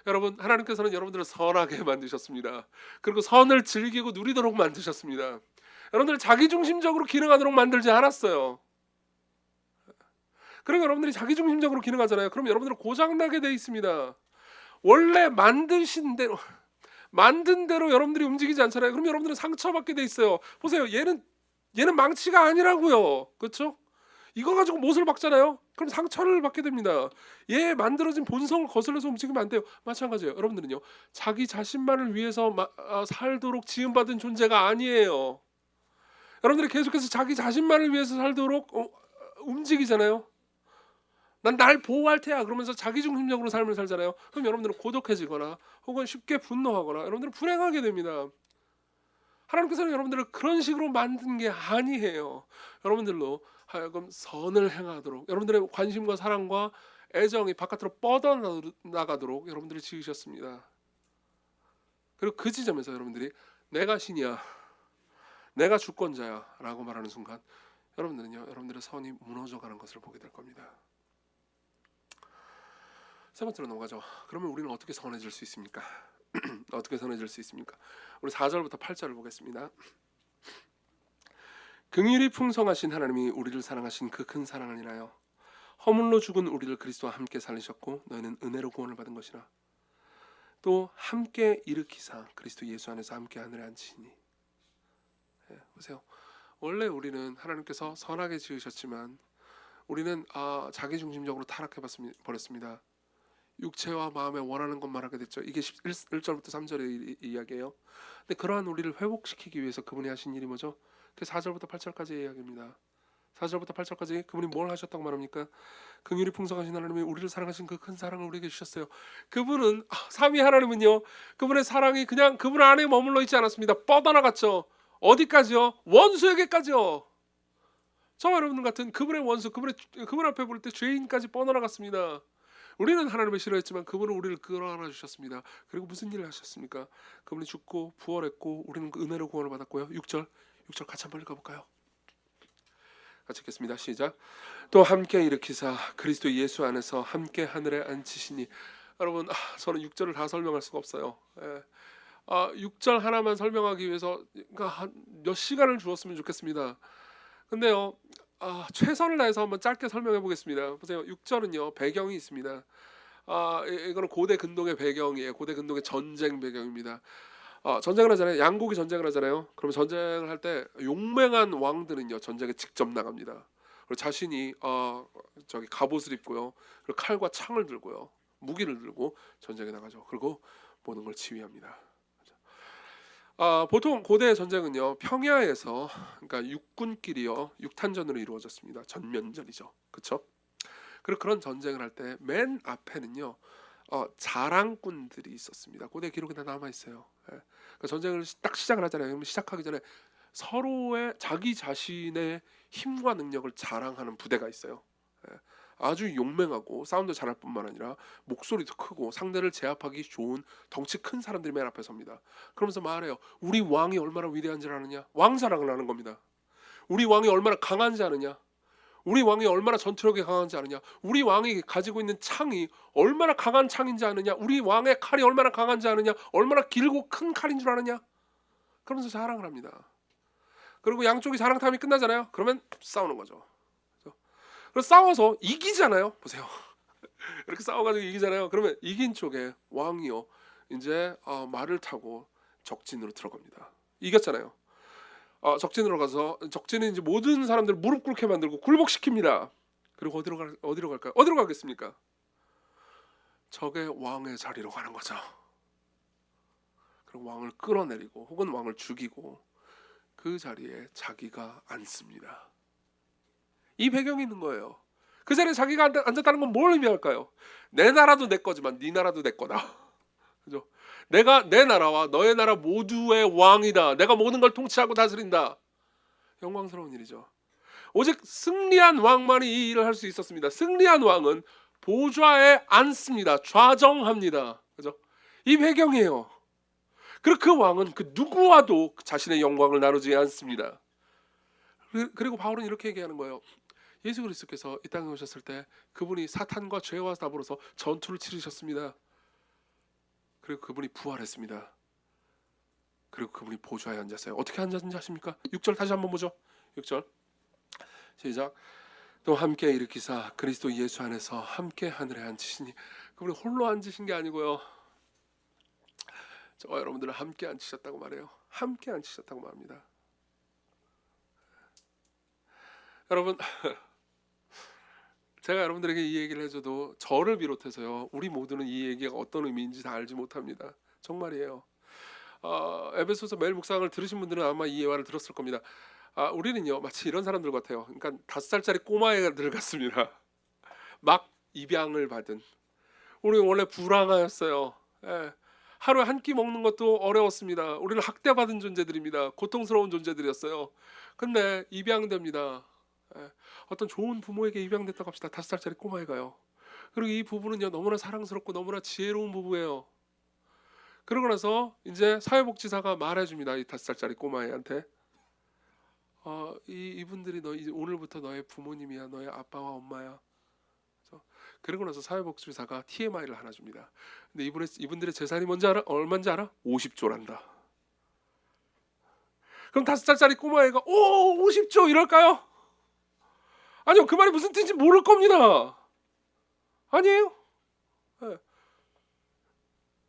여러분, 하나님께서는 여러분들을 선하게 만드셨습니다. 그리고 선을 즐기고 누리도록 만드셨습니다. 여러분들을 자기중심적으로 기능하도록 만들지 않았어요. 그리고 여러분들이 자기중심적으로 기능하잖아요. 그럼 여러분들은 고장나게 돼 있습니다. 원래 만든 대로 여러분들이 움직이지 않잖아요. 그럼 여러분들은 상처받게 돼 있어요. 보세요. 얘는 망치가 아니라고요. 그렇죠? 이거 가지고 못을 박잖아요. 그럼 상처를 받게 됩니다. 얘 만들어진 본성을 거슬러서 움직이면 안 돼요. 마찬가지예요. 여러분들은요, 자기 자신만을 위해서 살도록 지음받은 존재가 아니에요. 여러분들이 계속해서 자기 자신만을 위해서 살도록 움직이잖아요. 난 날 보호할 테야 그러면서 자기중심적으로 삶을 살잖아요. 그럼 여러분들은 고독해지거나 혹은 쉽게 분노하거나 여러분들은 불행하게 됩니다. 하나님께서는 여러분들을 그런 식으로 만든 게 아니에요. 여러분들로 하여금 선을 행하도록, 여러분들의 관심과 사랑과 애정이 바깥으로 뻗어나가도록 여러분들을 지으셨습니다. 그리고 그 지점에서 여러분들이 내가 신이야, 내가 주권자야라고 말하는 순간 여러분들은요, 여러분들의 선이 무너져가는 것을 보게 될 겁니다. 세 번째로 넘어가죠. 그러면 우리는 어떻게 선해질 수 있습니까? 어떻게 선해질 수 있습니까? 우리 4절부터 8절을 보겠습니다. 긍휼이 풍성하신 하나님이 우리를 사랑하신 그 큰 사랑을 인하여 허물로 죽은 우리를 그리스도와 함께 살리셨고 너희는 은혜로 구원을 받은 것이라. 또 함께 일으키사 그리스도 예수 안에서 함께 하늘에 앉히시니. 보세요. 원래 우리는 하나님께서 선하게 지으셨지만 우리는 자기중심적으로 타락해 버렸습니다. 육체와 마음에 원하는 것만 하게 됐죠. 이게 1절부터 3절의 이야기예요. 근데 그러한 우리를 회복시키기 위해서 그분이 하신 일이 뭐죠? 그 4절부터 8절까지의 이야기입니다. 4절부터 8절까지 그분이 뭘 하셨다고 말합니까? 긍휼이 풍성하신 하나님이 우리를 사랑하신 그 큰 사랑을 우리에게 주셨어요. 그분은 삼위 하나님은요, 그분의 사랑이 그냥 그분 안에 머물러 있지 않았습니다. 뻗어나갔죠. 어디까지요? 원수에게까지요. 저와 여러분 같은 그분의 원수, 그분 앞에 볼 때 죄인까지 뻗어나갔습니다. 우리는 하나님을 싫어했지만 그분은 우리를 끌어안아 주셨습니다. 그리고 무슨 일을 하셨습니까? 그분이 죽고 부활했고 우리는 그 은혜로 구원을 받았고요. 6절 같이 한번 읽어볼까요? 같이 읽겠습니다. 시작. 또 함께 일으키사 그리스도 예수 안에서 함께 하늘에 앉히시니. 여러분, 저는 6절을 다 설명할 수가 없어요. 6절 하나만 설명하기 위해서 몇 시간을 주었으면 좋겠습니다. 근데요, 최선을 다해서 한번 짧게 설명해 보겠습니다. 보세요. 6절은요, 배경이 있습니다. 이거는 고대 근동의 배경이에요. 고대 근동의 전쟁 배경입니다. 전쟁을 하잖아요. 양국이 전쟁을 하잖아요. 그러면 전쟁을 할 때 용맹한 왕들은요, 전쟁에 직접 나갑니다. 그리고 자신이 저기 갑옷을 입고요, 그리고 칼과 창을 들고요, 무기를 들고 전쟁에 나가죠. 그리고 모든 걸 지휘합니다. 보통 고대 전쟁은요, 평야에서, 그러니까 육군끼리요, 육탄전으로 이루어졌습니다. 전면전이죠. 그렇죠? 그리고 그런 전쟁을 할 때 맨 앞에는요, 자랑꾼들이 있었습니다. 고대 기록에 다 남아 있어요. 그러니까 전쟁을 딱 시작을 하잖아요. 그럼 시작하기 전에 서로의 자기 자신의 힘과 능력을 자랑하는 부대가 있어요. 아주 용맹하고 싸움도 잘할 뿐만 아니라 목소리도 크고 상대를 제압하기 좋은 덩치 큰 사람들이 맨 앞에 섭니다. 그러면서 말해요. 우리 왕이 얼마나 위대한지 아느냐? 왕자랑을 하는 겁니다. 우리 왕이 얼마나 강한지 아느냐? 우리 왕이 얼마나 전투력이 강한지 아느냐? 우리 왕이 가지고 있는 창이 얼마나 강한 창인지 아느냐? 우리 왕의 칼이 얼마나 강한지 아느냐? 얼마나 길고 큰 칼인 줄 아느냐? 그러면서 자랑을 합니다. 그리고 양쪽이 자랑탐이 끝나잖아요. 그러면 싸우는 거죠. 그래서 싸워서 이기잖아요. 보세요. 이렇게 싸워가지고 이기잖아요. 그러면 이긴 쪽에 왕이요, 이제 말을 타고 적진으로 들어갑니다. 이겼잖아요. 적진으로 가서 적진은 이제 모든 사람들 무릎 꿇게 만들고 굴복시킵니다. 그리고 어디로 갈까요? 어디로 가겠습니까? 적의 왕의 자리로 가는 거죠. 그리고 왕을 끌어내리고 혹은 왕을 죽이고 그 자리에 자기가 앉습니다. 이 배경이 있는 거예요. 그 자리에 자기가 앉았다는 건 뭘 의미할까요? 내 나라도 내 거지만 네 나라도 내 거다. 그죠? 내가 내 나라와 너의 나라 모두의 왕이다. 내가 모든 걸 통치하고 다스린다. 영광스러운 일이죠. 오직 승리한 왕만이 이 일을 할 수 있었습니다. 승리한 왕은 보좌에 앉습니다. 좌정합니다. 그죠? 이 배경이에요. 그리고 그 왕은 그 누구와도 자신의 영광을 나누지 않습니다. 그리고 바울은 이렇게 얘기하는 거예요. 예수 그리스도께서 이 땅에 오셨을 때 그분이 사탄과 죄와 더불어서 전투를 치르셨습니다. 그리고 그분이 부활했습니다. 그리고 그분이 보좌에 앉았어요. 어떻게 앉았는지 아십니까? 6절 다시 한번 보죠. 6절 시작. 또 함께 일으키사 그리스도 예수 안에서 함께 하늘에 앉히시니. 그분이 홀로 앉으신 게 아니고요, 저와 여러분들을 함께 앉히셨다고 말해요. 함께 앉히셨다고 말합니다. 여러분, 제가 여러분들에게 이 얘기를 해줘도 저를 비롯해서요, 우리 모두는 이 얘기가 어떤 의미인지 다 알지 못합니다. 정말이에요. 에베소서 매일 묵상을 들으신 분들은 아마 이 예화를 들었을 겁니다. 우리는요, 마치 이런 사람들 같아요. 그러니까 5살짜리 꼬마애들 같습니다. 막 입양을 받은. 우리는 원래 불황아였어요. 하루에 한 끼 먹는 것도 어려웠습니다. 우리는 학대받은 존재들입니다. 고통스러운 존재들이었어요. 근데 입양됩니다. 어떤 좋은 부모에게 입양됐다고 합시다. 5살짜리 꼬마애가요. 그리고 이 부부는요, 너무나 사랑스럽고 너무나 지혜로운 부부예요. 그러고 나서 이제 사회복지사가 말해줍니다. 이 5살짜리 꼬마애한테 이분들이 너 이제 오늘부터 너의 부모님이야, 너의 아빠와 엄마야. 그래서 그러고 나서 사회복지사가 TMI를 하나 줍니다. 근데 이분들의 재산이 뭔지 알아? 얼마인지 알아? 50조란다. 그럼 5살짜리 꼬마애가 50조 이럴까요? 아니요, 그 말이 무슨 뜻인지 모를 겁니다. 아니에요? 네.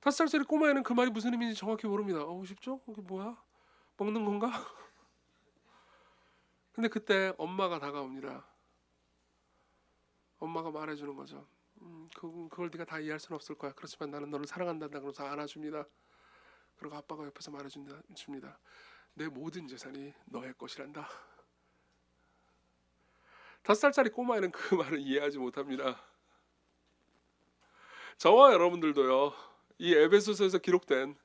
5살짜리 꼬마애는 그 말이 무슨 의미인지 정확히 모릅니다. 50조? 이게 뭐야? 먹는 건가? 근데 그때 엄마가 다가옵니다. 엄마가 말해주는 거죠. 그걸 네가 다 이해할 수는 없을 거야. 그렇지만 나는 너를 사랑한다. 그러면서 안아줍니다. 그리고 아빠가 옆에서 말해줍니다. 내 모든 재산이 너의 것이란다. 5살짜리 꼬마애는 그 말을 이해하지 못합니다. 저와 여러분들도요, 이 에베소서에서 기록된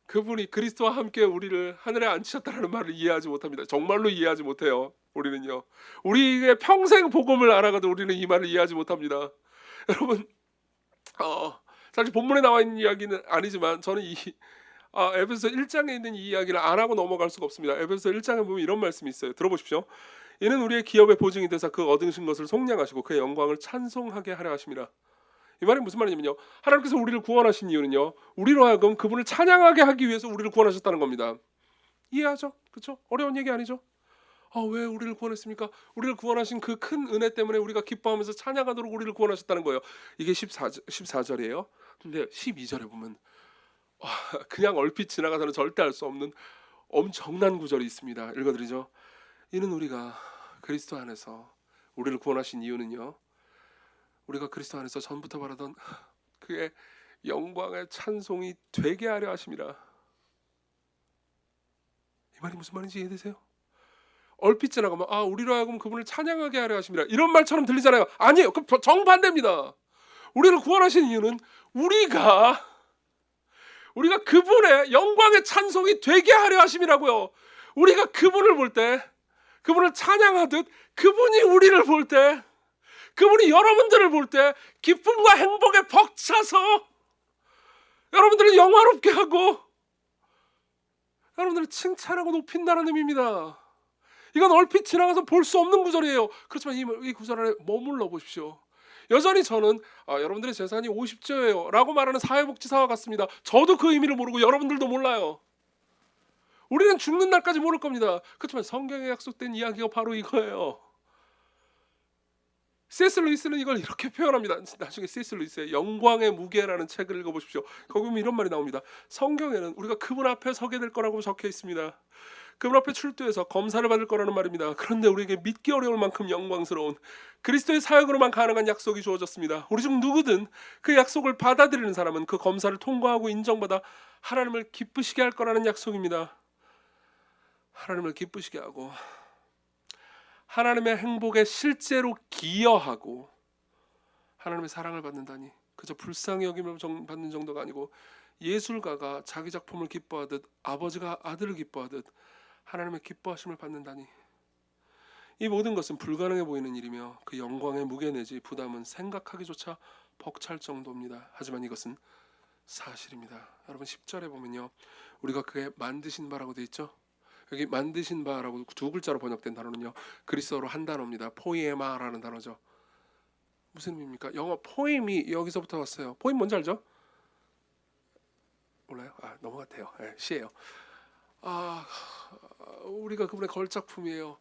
그분이 그리스도와 함께 우리를 하늘에 앉히셨다는 말을 이해하지 못합니다. 정말로 이해하지 못해요. 우리는요, 우리의 평생 복음을 알아가도 우리는 이 말을 이해하지 못합니다. 여러분, 사실 본문에 나와 있는 이야기는 아니지만 저는 에베소 1장에 있는 이 이야기를 안 하고 넘어갈 수가 없습니다. 에베소 1장에 보면 이런 말씀이 있어요. 들어보십시오. 이는 우리의 기업의 보증이 되사 그 얻으신 것을 속량하시고 그의 영광을 찬송하게 하려 하심이라. 이 말이 무슨 말이냐면요, 하나님께서 우리를 구원하신 이유는요, 우리로 하여금 그분을 찬양하게 하기 위해서 우리를 구원하셨다는 겁니다. 이해하죠? 그렇죠? 어려운 얘기 아니죠? 왜 우리를 구원했습니까? 우리를 구원하신 그 큰 은혜 때문에 우리가 기뻐하면서 찬양하도록 우리를 구원하셨다는 거예요. 이게 14절이에요. 근데 12절에 보면 그냥 얼핏 지나가서는 절대 알 수 없는 엄청난 구절이 있습니다. 읽어드리죠. 이는 우리가 그리스도 안에서 우리를 구원하신 이유는요, 우리가 그리스도 안에서 전부터 바라던 그의 영광의 찬송이 되게 하려 하심이라. 이 말이 무슨 말인지 이해되세요? 얼핏 지나가면 우리로 하여금 그분을 찬양하게 하려 하심이라, 이런 말처럼 들리잖아요. 아니에요. 그 정반대입니다. 우리를 구원하신 이유는 우리가 그분의 영광의 찬송이 되게 하려 하심이라고요. 우리가 그분을 볼 때, 그분을 찬양하듯 그분이 우리를 볼 때, 그분이 여러분들을 볼 때 기쁨과 행복에 벅차서 여러분들을 영화롭게 하고 여러분들을 칭찬하고 높인다는 의미입니다. 이건 얼핏 지나가서 볼 수 없는 구절이에요. 그렇지만 이 구절 안에 머물러 보십시오. 여전히 저는 여러분들의 재산이 50조예요 라고 말하는 사회복지사와 같습니다. 저도 그 의미를 모르고 여러분들도 몰라요. 우리는 죽는 날까지 모를 겁니다. 그렇지만 성경에 약속된 이야기가 바로 이거예요. C.S. 루이스는 이걸 이렇게 표현합니다. 나중에 C.S. 루이스의 영광의 무게라는 책을 읽어보십시오. 거기 보면 이런 말이 나옵니다. 성경에는 우리가 그분 앞에 서게 될 거라고 적혀 있습니다. 그분 앞에 출두해서 검사를 받을 거라는 말입니다. 그런데 우리에게 믿기 어려울 만큼 영광스러운 그리스도의 사역으로만 가능한 약속이 주어졌습니다. 우리 중 누구든 그 약속을 받아들이는 사람은 그 검사를 통과하고 인정받아 하나님을 기쁘시게 할 거라는 약속입니다. 하나님을 기쁘시게 하고 하나님의 행복에 실제로 기여하고 하나님의 사랑을 받는다니, 그저 불쌍히 여김을 받는 정도가 아니고 예술가가 자기 작품을 기뻐하듯 아버지가 아들을 기뻐하듯 하나님의 기뻐하심을 받는다니, 이 모든 것은 불가능해 보이는 일이며 그 영광의 무게 내지 부담은 생각하기조차 벅찰 정도입니다. 하지만 이것은 사실입니다. 여러분 10절에 보면요, 우리가 그의 만드신 바라고 되어 있죠. 여기 만드신 바라고 두 글자로 번역된 단어는요, 그리스어로 한 단어입니다. 포이에마라는 단어죠. 무슨 의미입니까? 영어 포임이 여기서부터 왔어요. 포임 뭔지 알죠? 몰라요? 넘어갔대요. 시예요. 우리가 그분의 걸작품이에요.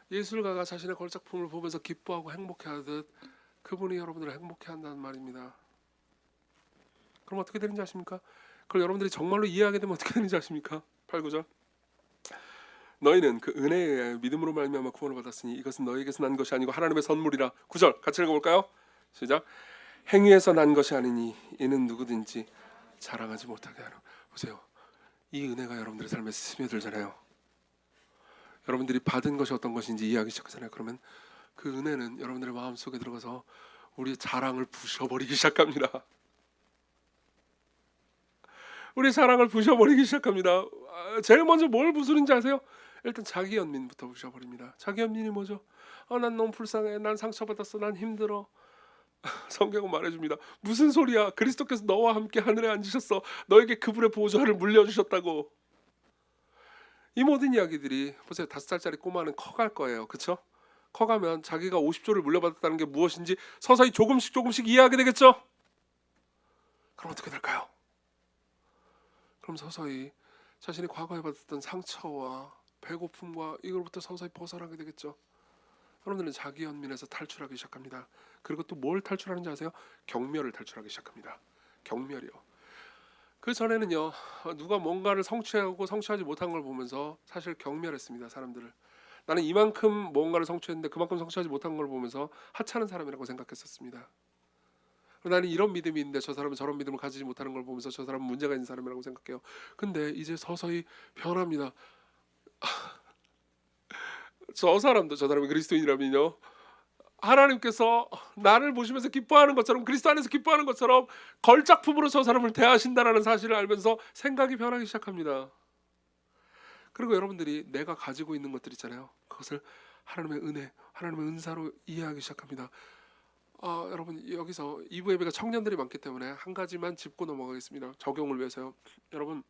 예술가가 자신의 걸작품을 보면서 기뻐하고 행복해하듯 그분이 여러분들을 행복해한다는 말입니다. 그럼 어떻게 되는지 아십니까? 그걸 여러분들이 정말로 이해하게 되면 어떻게 되는지 아십니까? 8, 9절. 너희는 그 은혜에 의하여 믿음으로 말미암아 구원을 받았으니 이것은 너희에게서 난 것이 아니고 하나님의 선물이라. 9절 같이 읽어볼까요? 시작. 행위에서 난 것이 아니니 이는 누구든지 자랑하지 못하게 하라. 보세요. 이 은혜가 여러분들의 삶에 스며들잖아요. 여러분들이 받은 것이 어떤 것인지 이해하기 시작하잖아요. 그러면 그 은혜는 여러분들의 마음속에 들어가서 우리의 자랑을 부셔버리기 시작합니다. 우리의 자랑을 부셔버리기 시작합니다. 제일 먼저 뭘 부수는지 아세요? 일단 자기 연민부터 부셔버립니다. 자기 연민이 뭐죠? 난 너무 불쌍해. 난 상처받았어. 난 힘들어. 성경은 말해줍니다. 무슨 소리야? 그리스도께서 너와 함께 하늘에 앉으셨어. 너에게 그분의 보좌를 물려주셨다고. 이 모든 이야기들이 보세요. 5살짜리 꼬마는 커갈 거예요. 그렇죠? 커가면 자기가 50조를 물려받았다는 게 무엇인지 서서히 조금씩 이해하게 되겠죠? 그럼 어떻게 될까요? 그럼 서서히 자신이 과거에 받았던 상처와 배고픔과 이걸부터 서서히 벗어나게 되겠죠. 여러분들은 자기 연민에서 탈출하기 시작합니다. 그리고 또 뭘 탈출하는지 아세요? 경멸을 탈출하기 시작합니다. 경멸이요. 그 전에는요, 누가 뭔가를 성취하고 성취하지 못한 걸 보면서 사실 경멸했습니다. 사람들을. 나는 이만큼 뭔가를 성취했는데 그만큼 성취하지 못한 걸 보면서 하찮은 사람이라고 생각했었습니다. 나는 이런 믿음이 있는데 저 사람은 저런 믿음을 가지지 못하는 걸 보면서 저 사람은 문제가 있는 사람이라고 생각해요. 근데 이제 서서히 변합니다. 저 사람이 그리스도인이라면요, 하나님께서 나를 보시면서 기뻐하는 것처럼, 그리스도 안에서 기뻐하는 것처럼 걸작품으로 저 사람을 대하신다는 사실을 알면서 생각이 변하기 시작합니다. 그리고 여러분들이 내가 가지고 있는 것들 있잖아요. 그것을 하나님의 은혜, 하나님의 은사로 이해하기 시작합니다. 여러분, 여기서 2부 예배가 청년들이 많기 때문에 한 가지만 짚고 넘어가겠습니다. 적용을 위해서요. 여러분,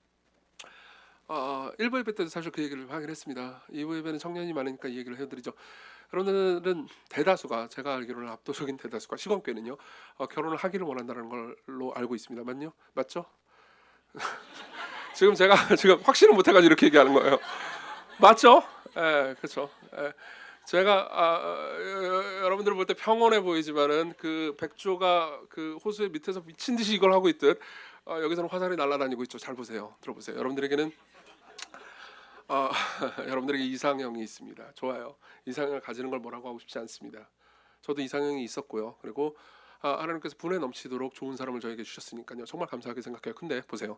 1부 예배 때도 사실 그 얘기를 하긴 했습니다. 2부 예배는 청년이 많으니까 이 얘기를 해드리죠. 여러분들은 대다수가, 제가 알기로는 압도적인 대다수가, 시건교회는요, 결혼을 하기를 원한다는 걸로 알고 있습니다. 맞죠? 제가 지금 확신을 못해가지고 이렇게 얘기하는 거예요. 맞죠? 예, 그렇죠. 예. 제가 여러분들 볼 때 평온해 보이지만은 그 백조가 그 호수의 밑에서 미친 듯이 이걸 하고 있듯 여기서는 화살이 날아다니고 있죠. 잘 보세요. 들어보세요. 여러분들에게는 여러분들에게 이상형이 있습니다. 좋아요. 이상형을 가지는 걸 뭐라고 하고 싶지 않습니다. 저도 이상형이 있었고요. 그리고 하나님께서 분에 넘치도록 좋은 사람을 저에게 주셨으니까요. 정말 감사하게 생각해요. 근데 보세요.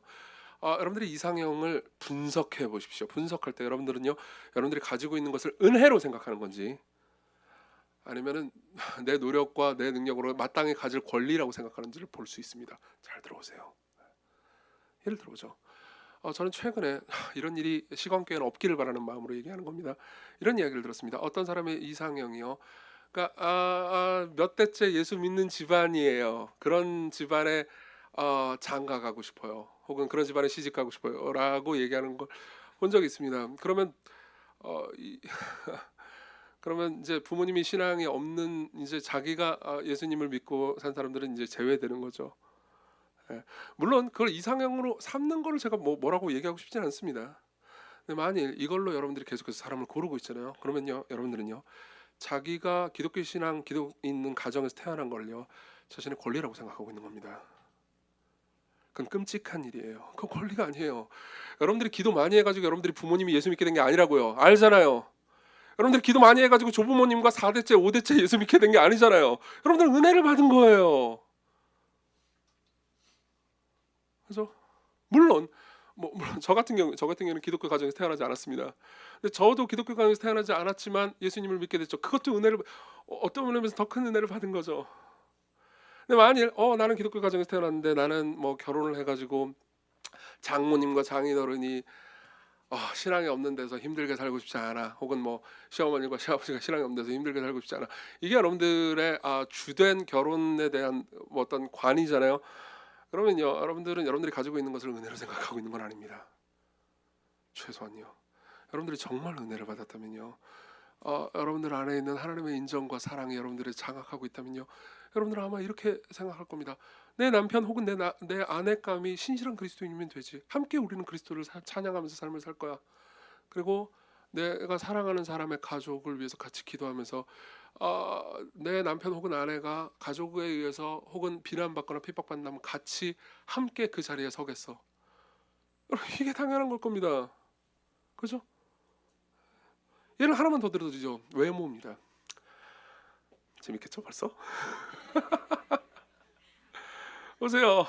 여러분들이 이상형을 분석해 보십시오. 분석할 때 여러분들은요, 여러분들이 가지고 있는 것을 은혜로 생각하는 건지 아니면은 내 노력과 내 능력으로 마땅히 가질 권리라고 생각하는지를 볼 수 있습니다. 잘 들어보세요. 예를 들어보죠. 저는 최근에 이런 일이 시간교회는 없기를 바라는 마음으로 얘기하는 겁니다. 이런 이야기를 들었습니다. 어떤 사람의 이상형이요, 그러니까 몇 대째 예수 믿는 집안이에요. 그런 집안에 장가 가고 싶어요. 혹은 그런 집안에 시집 가고 싶어요라고 얘기하는 걸 본 적이 있습니다. 그러면 그러면 이제 부모님이 신앙이 없는, 이제 자기가 예수님을 믿고 산 사람들은 이제 제외되는 거죠. 예. 물론 그걸 이상형으로 삼는 거를 제가 뭐라고 얘기하고 싶지는 않습니다. 근데 만일 이걸로 여러분들이 계속해서 사람을 고르고 있잖아요. 그러면요, 여러분들은요, 자기가 기독교 신앙, 기독 있는 가정에서 태어난 걸요, 자신의 권리라고 생각하고 있는 겁니다. 그건 끔찍한 일이에요. 그건 권리가 아니에요. 여러분들이 기도 많이 해가지고 여러분들이 부모님이 예수 믿게 된 게 아니라고요. 알잖아요. 여러분들이 기도 많이 해가지고 조부모님과 4대째 5대째 예수 믿게 된 게 아니잖아요. 여러분들은 은혜를 받은 거예요. 그래서 물론 저 같은 경우는 기독교 가정에서 태어나지 않았습니다. 근데 저도 기독교 가정에서 태어나지 않았지만 예수님을 믿게 됐죠. 그것도 은혜를, 어떤 의미에서 더 큰 은혜를 받은 거죠. 근데 만일 나는 기독교 가정에서 태어났는데 나는 뭐 결혼을 해가지고 장모님과 장인어른이 신앙이 없는 데서 힘들게 살고 싶지 않아, 혹은 뭐 시어머니과 시아버지가 신앙이 없는 데서 힘들게 살고 싶지 않아, 이게 여러분들의 주된 결혼에 대한 어떤 관이잖아요. 그러면요, 여러분들은 여러분들이 가지고 있는 것을 은혜로 생각하고 있는 건 아닙니다. 최소한요. 여러분들이 정말 은혜를 받았다면요, 여러분들 안에 있는 하나님의 인정과 사랑이 여러분들을 장악하고 있다면요, 여러분들은 아마 이렇게 생각할 겁니다. 내 남편 혹은 내 아내감이 신실한 그리스도인이면 되지. 함께 우리는 그리스도를 찬양하면서 삶을 살 거야. 그리고 내가 사랑하는 사람의 가족을 위해서 같이 기도하면서 내 남편 혹은 아내가 가족에 의해서 혹은 비난받거나 핍박받는다면 같이 함께 그 자리에 서겠어. 이게 당연한 걸 겁니다. 그죠? 예를 하나만 더 들어드리죠. 외모입니다. 재밌겠죠 벌써? 보세요.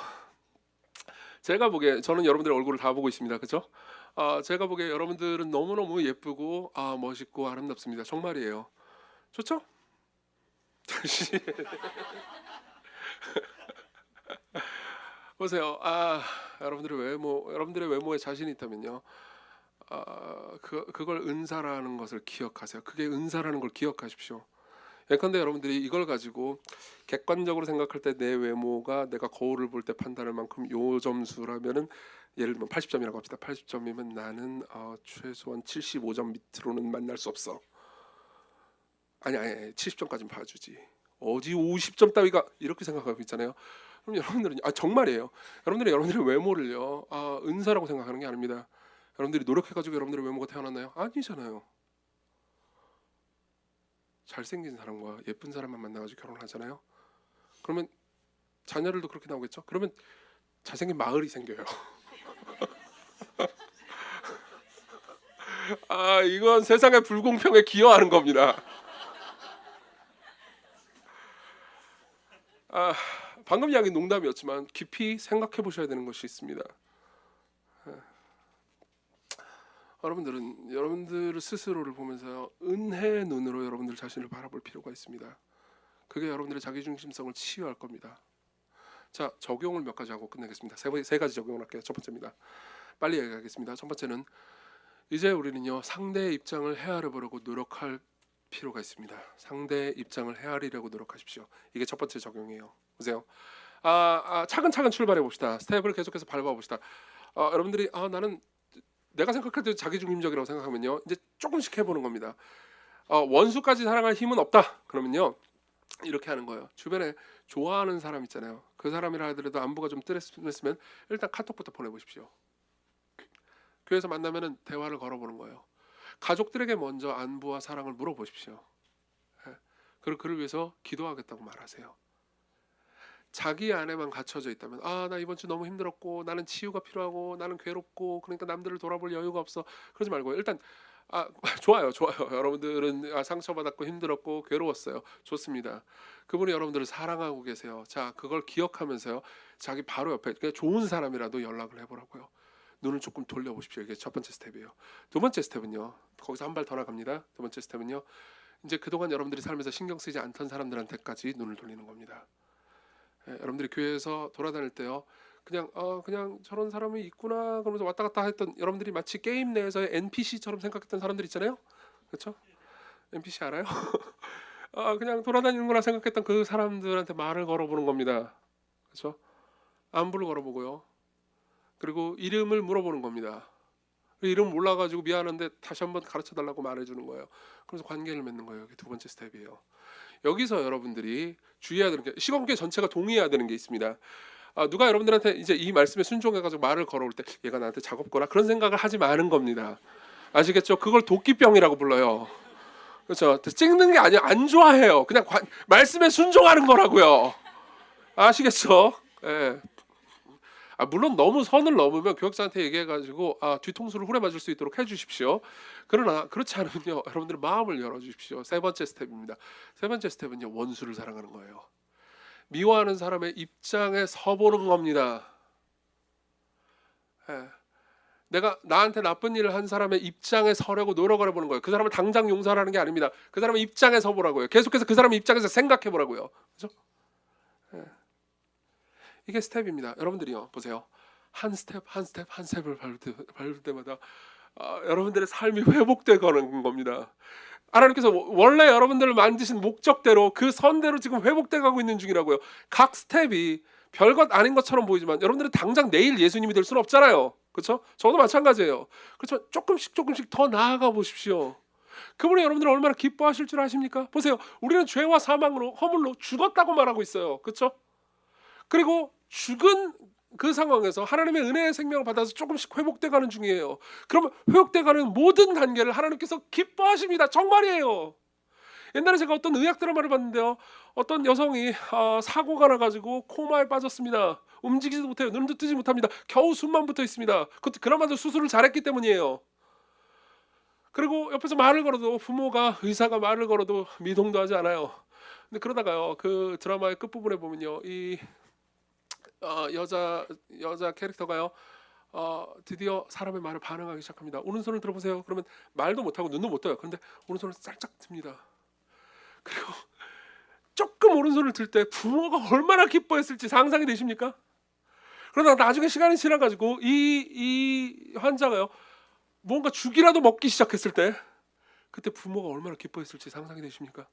제가 보기에, 저는 여러분들의 얼굴을 다 보고 있습니다. 그죠? 제가 보기에 여러분들은 너무너무 예쁘고 멋있고 아름답습니다. 정말이에요. 좋죠? 보세요. 여러분들의 외모에 자신이 있다면요, 그걸 은사라는 것을 기억하세요. 그게 은사라는 걸 기억하십시오. 예컨대 여러분들이 이걸 가지고 객관적으로 생각할 때 내 외모가 내가 거울을 볼 때 판단할 만큼 요 점수라면은, 예를 들면 80점이라고 합시다. 80점이면 나는 최소한 75점 밑으로는 만날 수 없어. 아니 70점까지는 봐주지. 어디 50점 따위가, 이렇게 생각하고 있잖아요. 그럼 여러분들은 정말이에요. 여러분들의 외모를요 은사라고 생각하는 게 아닙니다. 여러분들이 노력해가지고 여러분들의 외모가 태어났나요? 아니잖아요. 잘생긴 사람과 예쁜 사람만 만나가지고 결혼을 하잖아요. 그러면 자녀들도 그렇게 나오겠죠. 그러면 잘생긴 마을이 생겨요. 이건 세상의 불공평에 기여하는 겁니다. 방금 이야기 농담이었지만 깊이 생각해 보셔야 되는 것이 있습니다. 여러분들 스스로를 보면서 은혜의 눈으로 여러분들 자신을 바라볼 필요가 있습니다. 그게 여러분들의 자기중심성을 치유할 겁니다. 자, 적용을 몇 가지 하고 끝내겠습니다. 세 가지 적용을 할게요. 첫 번째입니다. 빨리 얘기하겠습니다. 첫 번째는, 이제 우리는요 상대의 입장을 헤아려 보려고 노력할 필요가 있습니다. 상대의 입장을 헤아리려고 노력하십시오. 이게 첫 번째 적용이에요. 보세요. 차근차근 출발해 봅시다. 스텝을 계속해서 밟아 봅시다. 여러분들이 나는 내가 생각할 때 자기중심적이라고 생각하면요, 이제 조금씩 해보는 겁니다. 원수까지 사랑할 힘은 없다. 그러면요 이렇게 하는 거예요. 주변에 좋아하는 사람 있잖아요. 그 사람이라 하더라도 안부가 좀 뜸했으면 일단 카톡부터 보내보십시오. 교회에서 만나면은 대화를 걸어보는 거예요. 가족들에게 먼저 안부와 사랑을 물어보십시오. 그리고 그를 위해서 기도하겠다고 말하세요. 자기 안에만 갇혀져 있다면, 나 이번 주 너무 힘들었고 나는 치유가 필요하고 나는 괴롭고 그러니까 남들을 돌아볼 여유가 없어, 그러지 말고 일단 좋아요. 여러분들은 상처받았고 힘들었고 괴로웠어요. 좋습니다. 그분이 여러분들을 사랑하고 계세요. 자, 그걸 기억하면서요 자기 바로 옆에 그냥 좋은 사람이라도 연락을 해보라고요. 눈을 조금 돌려보십시오. 이게 첫 번째 스텝이에요. 두 번째 스텝은요, 거기서 한 발 더 나갑니다. 두 번째 스텝은요, 이제 그동안 여러분들이 살면서 신경 쓰지 않던 사람들한테까지 눈을 돌리는 겁니다. 여러분들이 교회에서 돌아다닐 때요, 그냥 저런 사람이 있구나 그러면서 왔다 갔다 했던, 여러분들이 마치 게임 내에서의 NPC처럼 생각했던 사람들 있잖아요. 그렇죠? NPC 알아요? 그냥 돌아다니는구나 생각했던 그 사람들한테 말을 걸어보는 겁니다. 그렇죠? 안부를 걸어보고요. 그리고 이름을 물어보는 겁니다. 이름 몰라가지고 미안한데 다시 한번 가르쳐달라고 말해주는 거예요. 그래서 관계를 맺는 거예요. 이게 두 번째 스텝이에요. 여기서 여러분들이 주의해야 되는 게, 시공계 전체가 동의해야 되는 게 있습니다. 누가 여러분들한테 이제 이 말씀에 순종해가지고 말을 걸어올 때 얘가 나한테 작업거나 그런 생각을 하지 마는 겁니다. 아시겠죠? 그걸 도끼병이라고 불러요. 그렇죠? 찍는 게 아니야. 안 좋아해요. 그냥 말씀에 순종하는 거라고요. 아시겠죠? 예. 물론 너무 선을 넘으면 교역자한테 얘기해가지고 뒤통수를 후려 맞을 수 있도록 해주십시오. 그러나 그렇지 않으면요, 여러분들 마음을 열어주십시오. 세 번째 스텝입니다. 세 번째 스텝은요, 원수를 사랑하는 거예요. 미워하는 사람의 입장에 서보는 겁니다. 내가 나한테 나쁜 일을 한 사람의 입장에 서려고 노력을 해보는 거예요. 그 사람을 당장 용서하는 게 아닙니다. 그 사람의 입장에 서보라고요. 계속해서 그 사람의 입장에서 생각해 보라고요. 그렇죠? 이게 스텝입니다. 여러분들이요, 보세요. 한 스텝을 밟을 때마다 여러분들의 삶이 회복되는 겁니다. 하나님께서 원래 여러분들을 만드신 목적대로, 그 선대로 지금 회복돼 가고 있는 중이라고요. 각 스텝이 별것 아닌 것처럼 보이지만 여러분들은 당장 내일 예수님이 될 수는 없잖아요. 그렇죠? 저도 마찬가지예요. 그렇지만 조금씩 더 나아가 보십시오. 그분이 여러분들을 얼마나 기뻐하실 줄 아십니까? 보세요. 우리는 죄와 사망으로, 허물로 죽었다고 말하고 있어요. 그렇죠? 그리고 죽은 그 상황에서 하나님의 은혜의 생명을 받아서 조금씩 회복돼가는 중이에요. 그러면 회복돼가는 모든 단계를 하나님께서 기뻐하십니다. 정말이에요. 옛날에 제가 어떤 의학 드라마를 봤는데요, 어떤 여성이 사고가 나가지고 코마에 빠졌습니다. 움직이지도 못해요. 눈도 뜨지 못합니다. 겨우 숨만 붙어 있습니다. 그나마도 수술을 잘했기 때문이에요. 그리고 옆에서 말을 걸어도, 부모가, 의사가 말을 걸어도 미동도 하지 않아요. 근데 그러다가요, 그 드라마의 끝부분에 보면요, 이 여자 캐릭터가요, 드디어 사람의 말을 반응하기 시작합니다. 오른손을 들어보세요. 그러면 말도 못하고 눈도 못 떠요. 그런데 오른손을 살짝 듭니다. 그리고 조금 오른손을 들 때 부모가 얼마나 기뻐했을지 상상이 되십니까? 그러다 나중에 시간이 지나가지고 이 환자가요, 뭔가 죽이라도 먹기 시작했을 때 그때 부모가 얼마나 기뻐했을지 상상이 되십니까?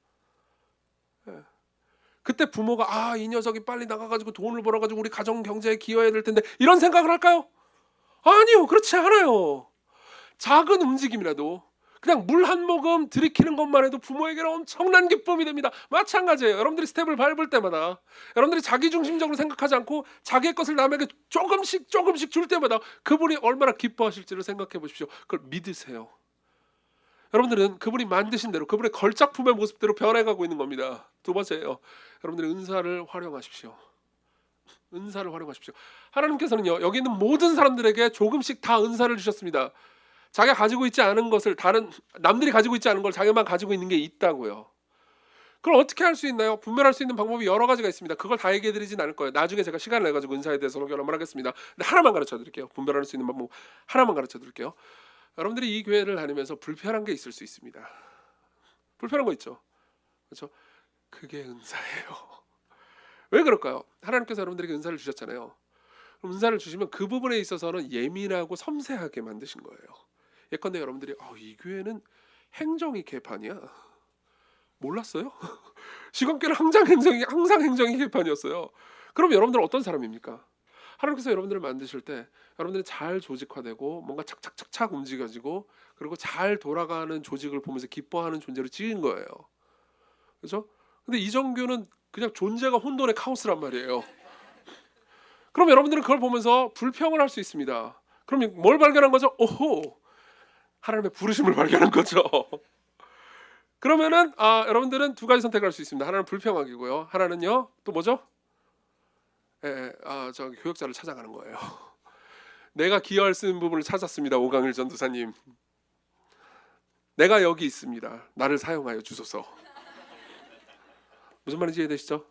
그때 부모가 이 녀석이 빨리 나가가지고 돈을 벌어가지고 우리 가정 경제에 기여해야 될 텐데 이런 생각을 할까요? 아니요, 그렇지 않아요. 작은 움직임이라도 그냥 물 한 모금 들이키는 것만 해도 부모에게는 엄청난 기쁨이 됩니다. 마찬가지예요. 여러분들이 스텝을 밟을 때마다 여러분들이 자기중심적으로 생각하지 않고 자기의 것을 남에게 조금씩 줄 때마다 그분이 얼마나 기뻐하실지를 생각해 보십시오. 그걸 믿으세요. 여러분들은 그분이 만드신 대로 그분의 걸작품의 모습대로 변해가고 있는 겁니다. 두 번째예요. 여러분들이 은사를 활용하십시오. 은사를 활용하십시오. 하나님께서는요, 여기 있는 모든 사람들에게 조금씩 다 은사를 주셨습니다. 자기가 가지고 있지 않은 것을 다른 남들이 가지고 있지 않은 걸 자기만 가지고 있는 게 있다고요. 그걸 어떻게 할 수 있나요? 분별할 수 있는 방법이 여러 가지가 있습니다. 그걸 다 얘기해 드리진 않을 거예요. 나중에 제가 시간을 내 가지고 은사에 대해서 설교를 한번 하겠습니다. 근데 하나만 가르쳐 드릴게요. 분별할 수 있는 방법 하나만 가르쳐 드릴게요. 여러분들이 이 교회를 다니면서 불편한 게 있을 수 있습니다. 불편한 거 있죠. 그렇죠? 그게 은사예요. 왜 그럴까요? 하나님께서 여러분들에게 은사를 주셨잖아요. 그럼 은사를 주시면 그 부분에 있어서는 예민하고 섬세하게 만드신 거예요. 예컨대 여러분들이 이 교회는 행정이 개판이야. 몰랐어요? 시건교는 항상 행정이 개판이었어요. 그럼 여러분들은 어떤 사람입니까? 하나님께서 여러분들을 만드실 때 여러분들이 잘 조직화되고 뭔가 착착착착 움직여지고 그리고 잘 돌아가는 조직을 보면서 기뻐하는 존재로 지은 거예요. 그렇죠? 근데 이정교는 그냥 존재가 혼돈의 카오스란 말이에요. 그럼 여러분들은 그걸 보면서 불평을 할 수 있습니다. 그럼 뭘 발견한 거죠? 오호, 하나님의 부르심을 발견한 거죠. 그러면은 여러분들은 두 가지 선택을 할 수 있습니다. 하나는 불평하기고요. 하나는요, 또 뭐죠? 저 교역자를 찾아가는 거예요. 내가 기여할 수 있는 부분을 찾았습니다. 오강일 전도사님, 내가 여기 있습니다. 나를 사용하여 주소서. 무슨 말인지 이해되시죠?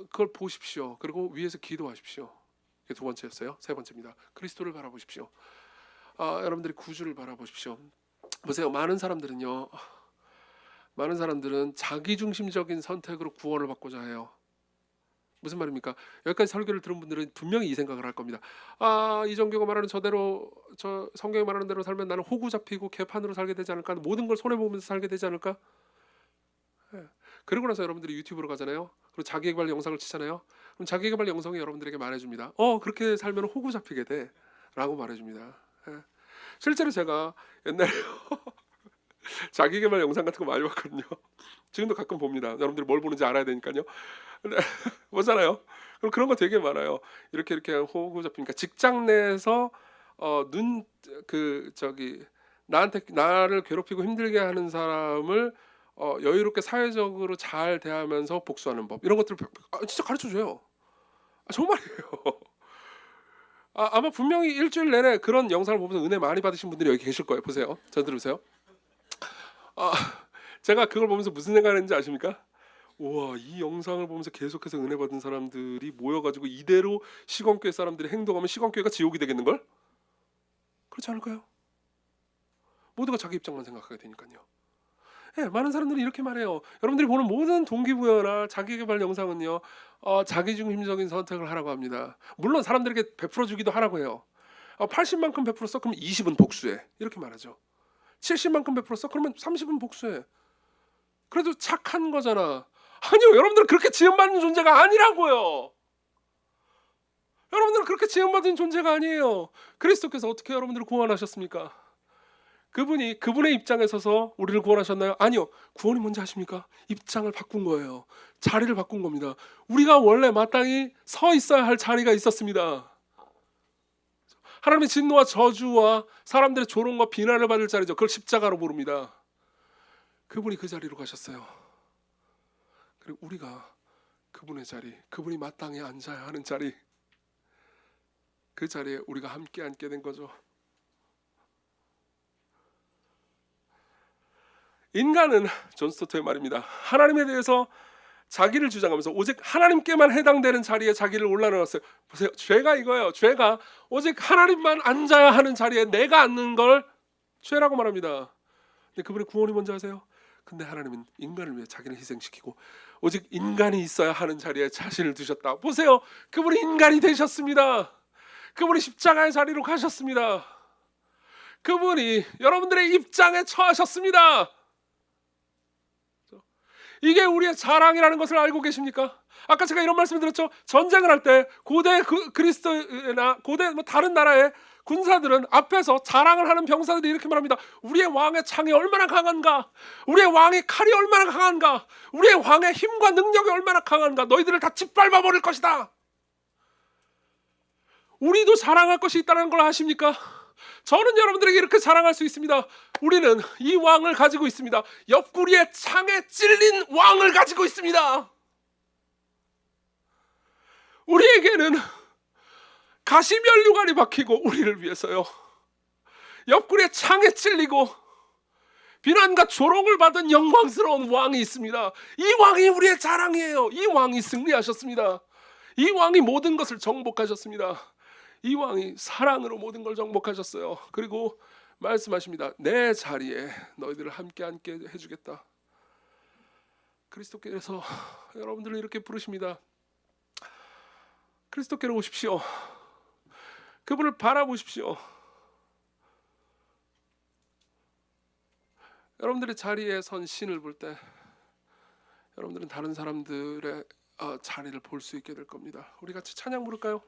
그걸 보십시오. 그리고 위에서 기도하십시오. 이게 두 번째였어요. 세 번째입니다. 그리스도를 바라보십시오. 여러분들이 구주를 바라보십시오. 보세요. 많은 사람들은 자기중심적인 선택으로 구원을 받고자 해요. 무슨 말입니까? 여기까지 설교를 들은 분들은 분명히 이 생각을 할 겁니다. 이정교가 말하는 저대로, 저 성경이 말하는 대로 살면 나는 호구 잡히고 개판으로 살게 되지 않을까? 모든 걸 손해보면서 살게 되지 않을까? 그러고 나서 여러분들이 유튜브로 가잖아요. 그리고 자기개발 영상을 치잖아요. 그럼 자기개발 영상이 여러분들에게 말해줍니다. 그렇게 살면 호구 잡히게 돼 라고 말해줍니다. 실제로 제가 옛날에 자기개발 영상 같은 거 많이 봤거든요. 지금도 가끔 봅니다. 여러분들이 뭘 보는지 알아야 되니까요. 근데 보잖아요. 그럼 그런 거 되게 많아요. 이렇게 호구 잡히니까 직장 내에서 나를 괴롭히고 힘들게 하는 사람을 여유롭게 사회적으로 잘 대하면서 복수하는 법, 이런 것들을 진짜 가르쳐줘요. 정말이에요. 아마 분명히 일주일 내내 그런 영상을 보면서 은혜 많이 받으신 분들이 여기 계실 거예요. 보세요. 저 들으세요. 제가 그걸 보면서 무슨 생각을 했는지 아십니까? 우와, 이 영상을 보면서 계속해서 은혜 받은 사람들이 모여가지고 이대로 시건교회 사람들이 행동하면 시건교회가 지옥이 되겠는걸? 그렇지 않을까요? 모두가 자기 입장만 생각하게 되니까요. 많은 사람들이 이렇게 말해요. 여러분들이 보는 모든 동기부여나 자기개발 영상은요, 자기중심적인 선택을 하라고 합니다. 물론 사람들에게 베풀어주기도 하라고 해요. 80만큼 베풀었어? 그럼 20은 복수해. 이렇게 말하죠. 70만큼 베풀었어? 그러면 30은 복수해. 그래도 착한 거잖아. 아니요, 여러분들은 그렇게 지음받는 존재가 아니라고요. 여러분들은 그렇게 지음받은 존재가 아니에요. 그리스도께서 어떻게 여러분들을 구원하셨습니까? 그분의 입장에 서서 우리를 구원하셨나요? 아니요. 구원이 뭔지 아십니까? 입장을 바꾼 거예요. 자리를 바꾼 겁니다. 우리가 원래 마땅히 서 있어야 할 자리가 있었습니다. 하나님의 진노와 저주와 사람들의 조롱과 비난을 받을 자리죠. 그걸 십자가로 부릅니다. 그분이 그 자리로 가셨어요. 그리고 우리가 그분의 자리, 그분이 마땅히 앉아야 하는 자리, 그 자리에 우리가 함께 앉게 된 거죠. 인간은 존 스토트의 말입니다. 하나님에 대해서 자기를 주장하면서 오직 하나님께만 해당되는 자리에 자기를 올라놓았어요. 보세요. 죄가 이거예요. 죄가 오직 하나님만 앉아야 하는 자리에 내가 앉는 걸 죄라고 말합니다. 근데 그분의 구원이 뭔지 아세요? 근데 하나님은 인간을 위해 자기를 희생시키고 오직 인간이 있어야 하는 자리에 자신을 두셨다. 보세요. 그분이 인간이 되셨습니다. 그분이 십자가의 자리로 가셨습니다. 그분이 여러분들의 입장에 처하셨습니다. 이게 우리의 자랑이라는 것을 알고 계십니까? 아까 제가 이런 말씀을 드렸죠. 전쟁을 할 때 고대 그리스도나 고대 다른 나라의 군사들은 앞에서 자랑을 하는 병사들이 이렇게 말합니다. 우리의 왕의 창이 얼마나 강한가, 우리의 왕의 칼이 얼마나 강한가, 우리의 왕의 힘과 능력이 얼마나 강한가, 너희들을 다 짓밟아 버릴 것이다. 우리도 자랑할 것이 있다는 걸 아십니까? 저는 여러분들에게 이렇게 자랑할 수 있습니다. 우리는 이 왕을 가지고 있습니다. 옆구리에 창에 찔린 왕을 가지고 있습니다. 우리에게는 가시면류관이 박히고 우리를 위해서요, 옆구리에 창에 찔리고 비난과 조롱을 받은 영광스러운 왕이 있습니다. 이 왕이 우리의 자랑이에요. 이 왕이 승리하셨습니다. 이 왕이 모든 것을 정복하셨습니다. 이 왕이 사랑으로 모든 걸 정복하셨어요. 그리고 말씀하십니다. 내 자리에 너희들을 함께 앉게 해주겠다. 그리스도께서 여러분들을 이렇게 부르십니다. 그리스도께로 오십시오. 그분을 바라보십시오. 여러분들의 자리에 선 신을 볼 때 여러분들은 다른 사람들의 자리를 볼 수 있게 될 겁니다. 우리 같이 찬양 부를까요?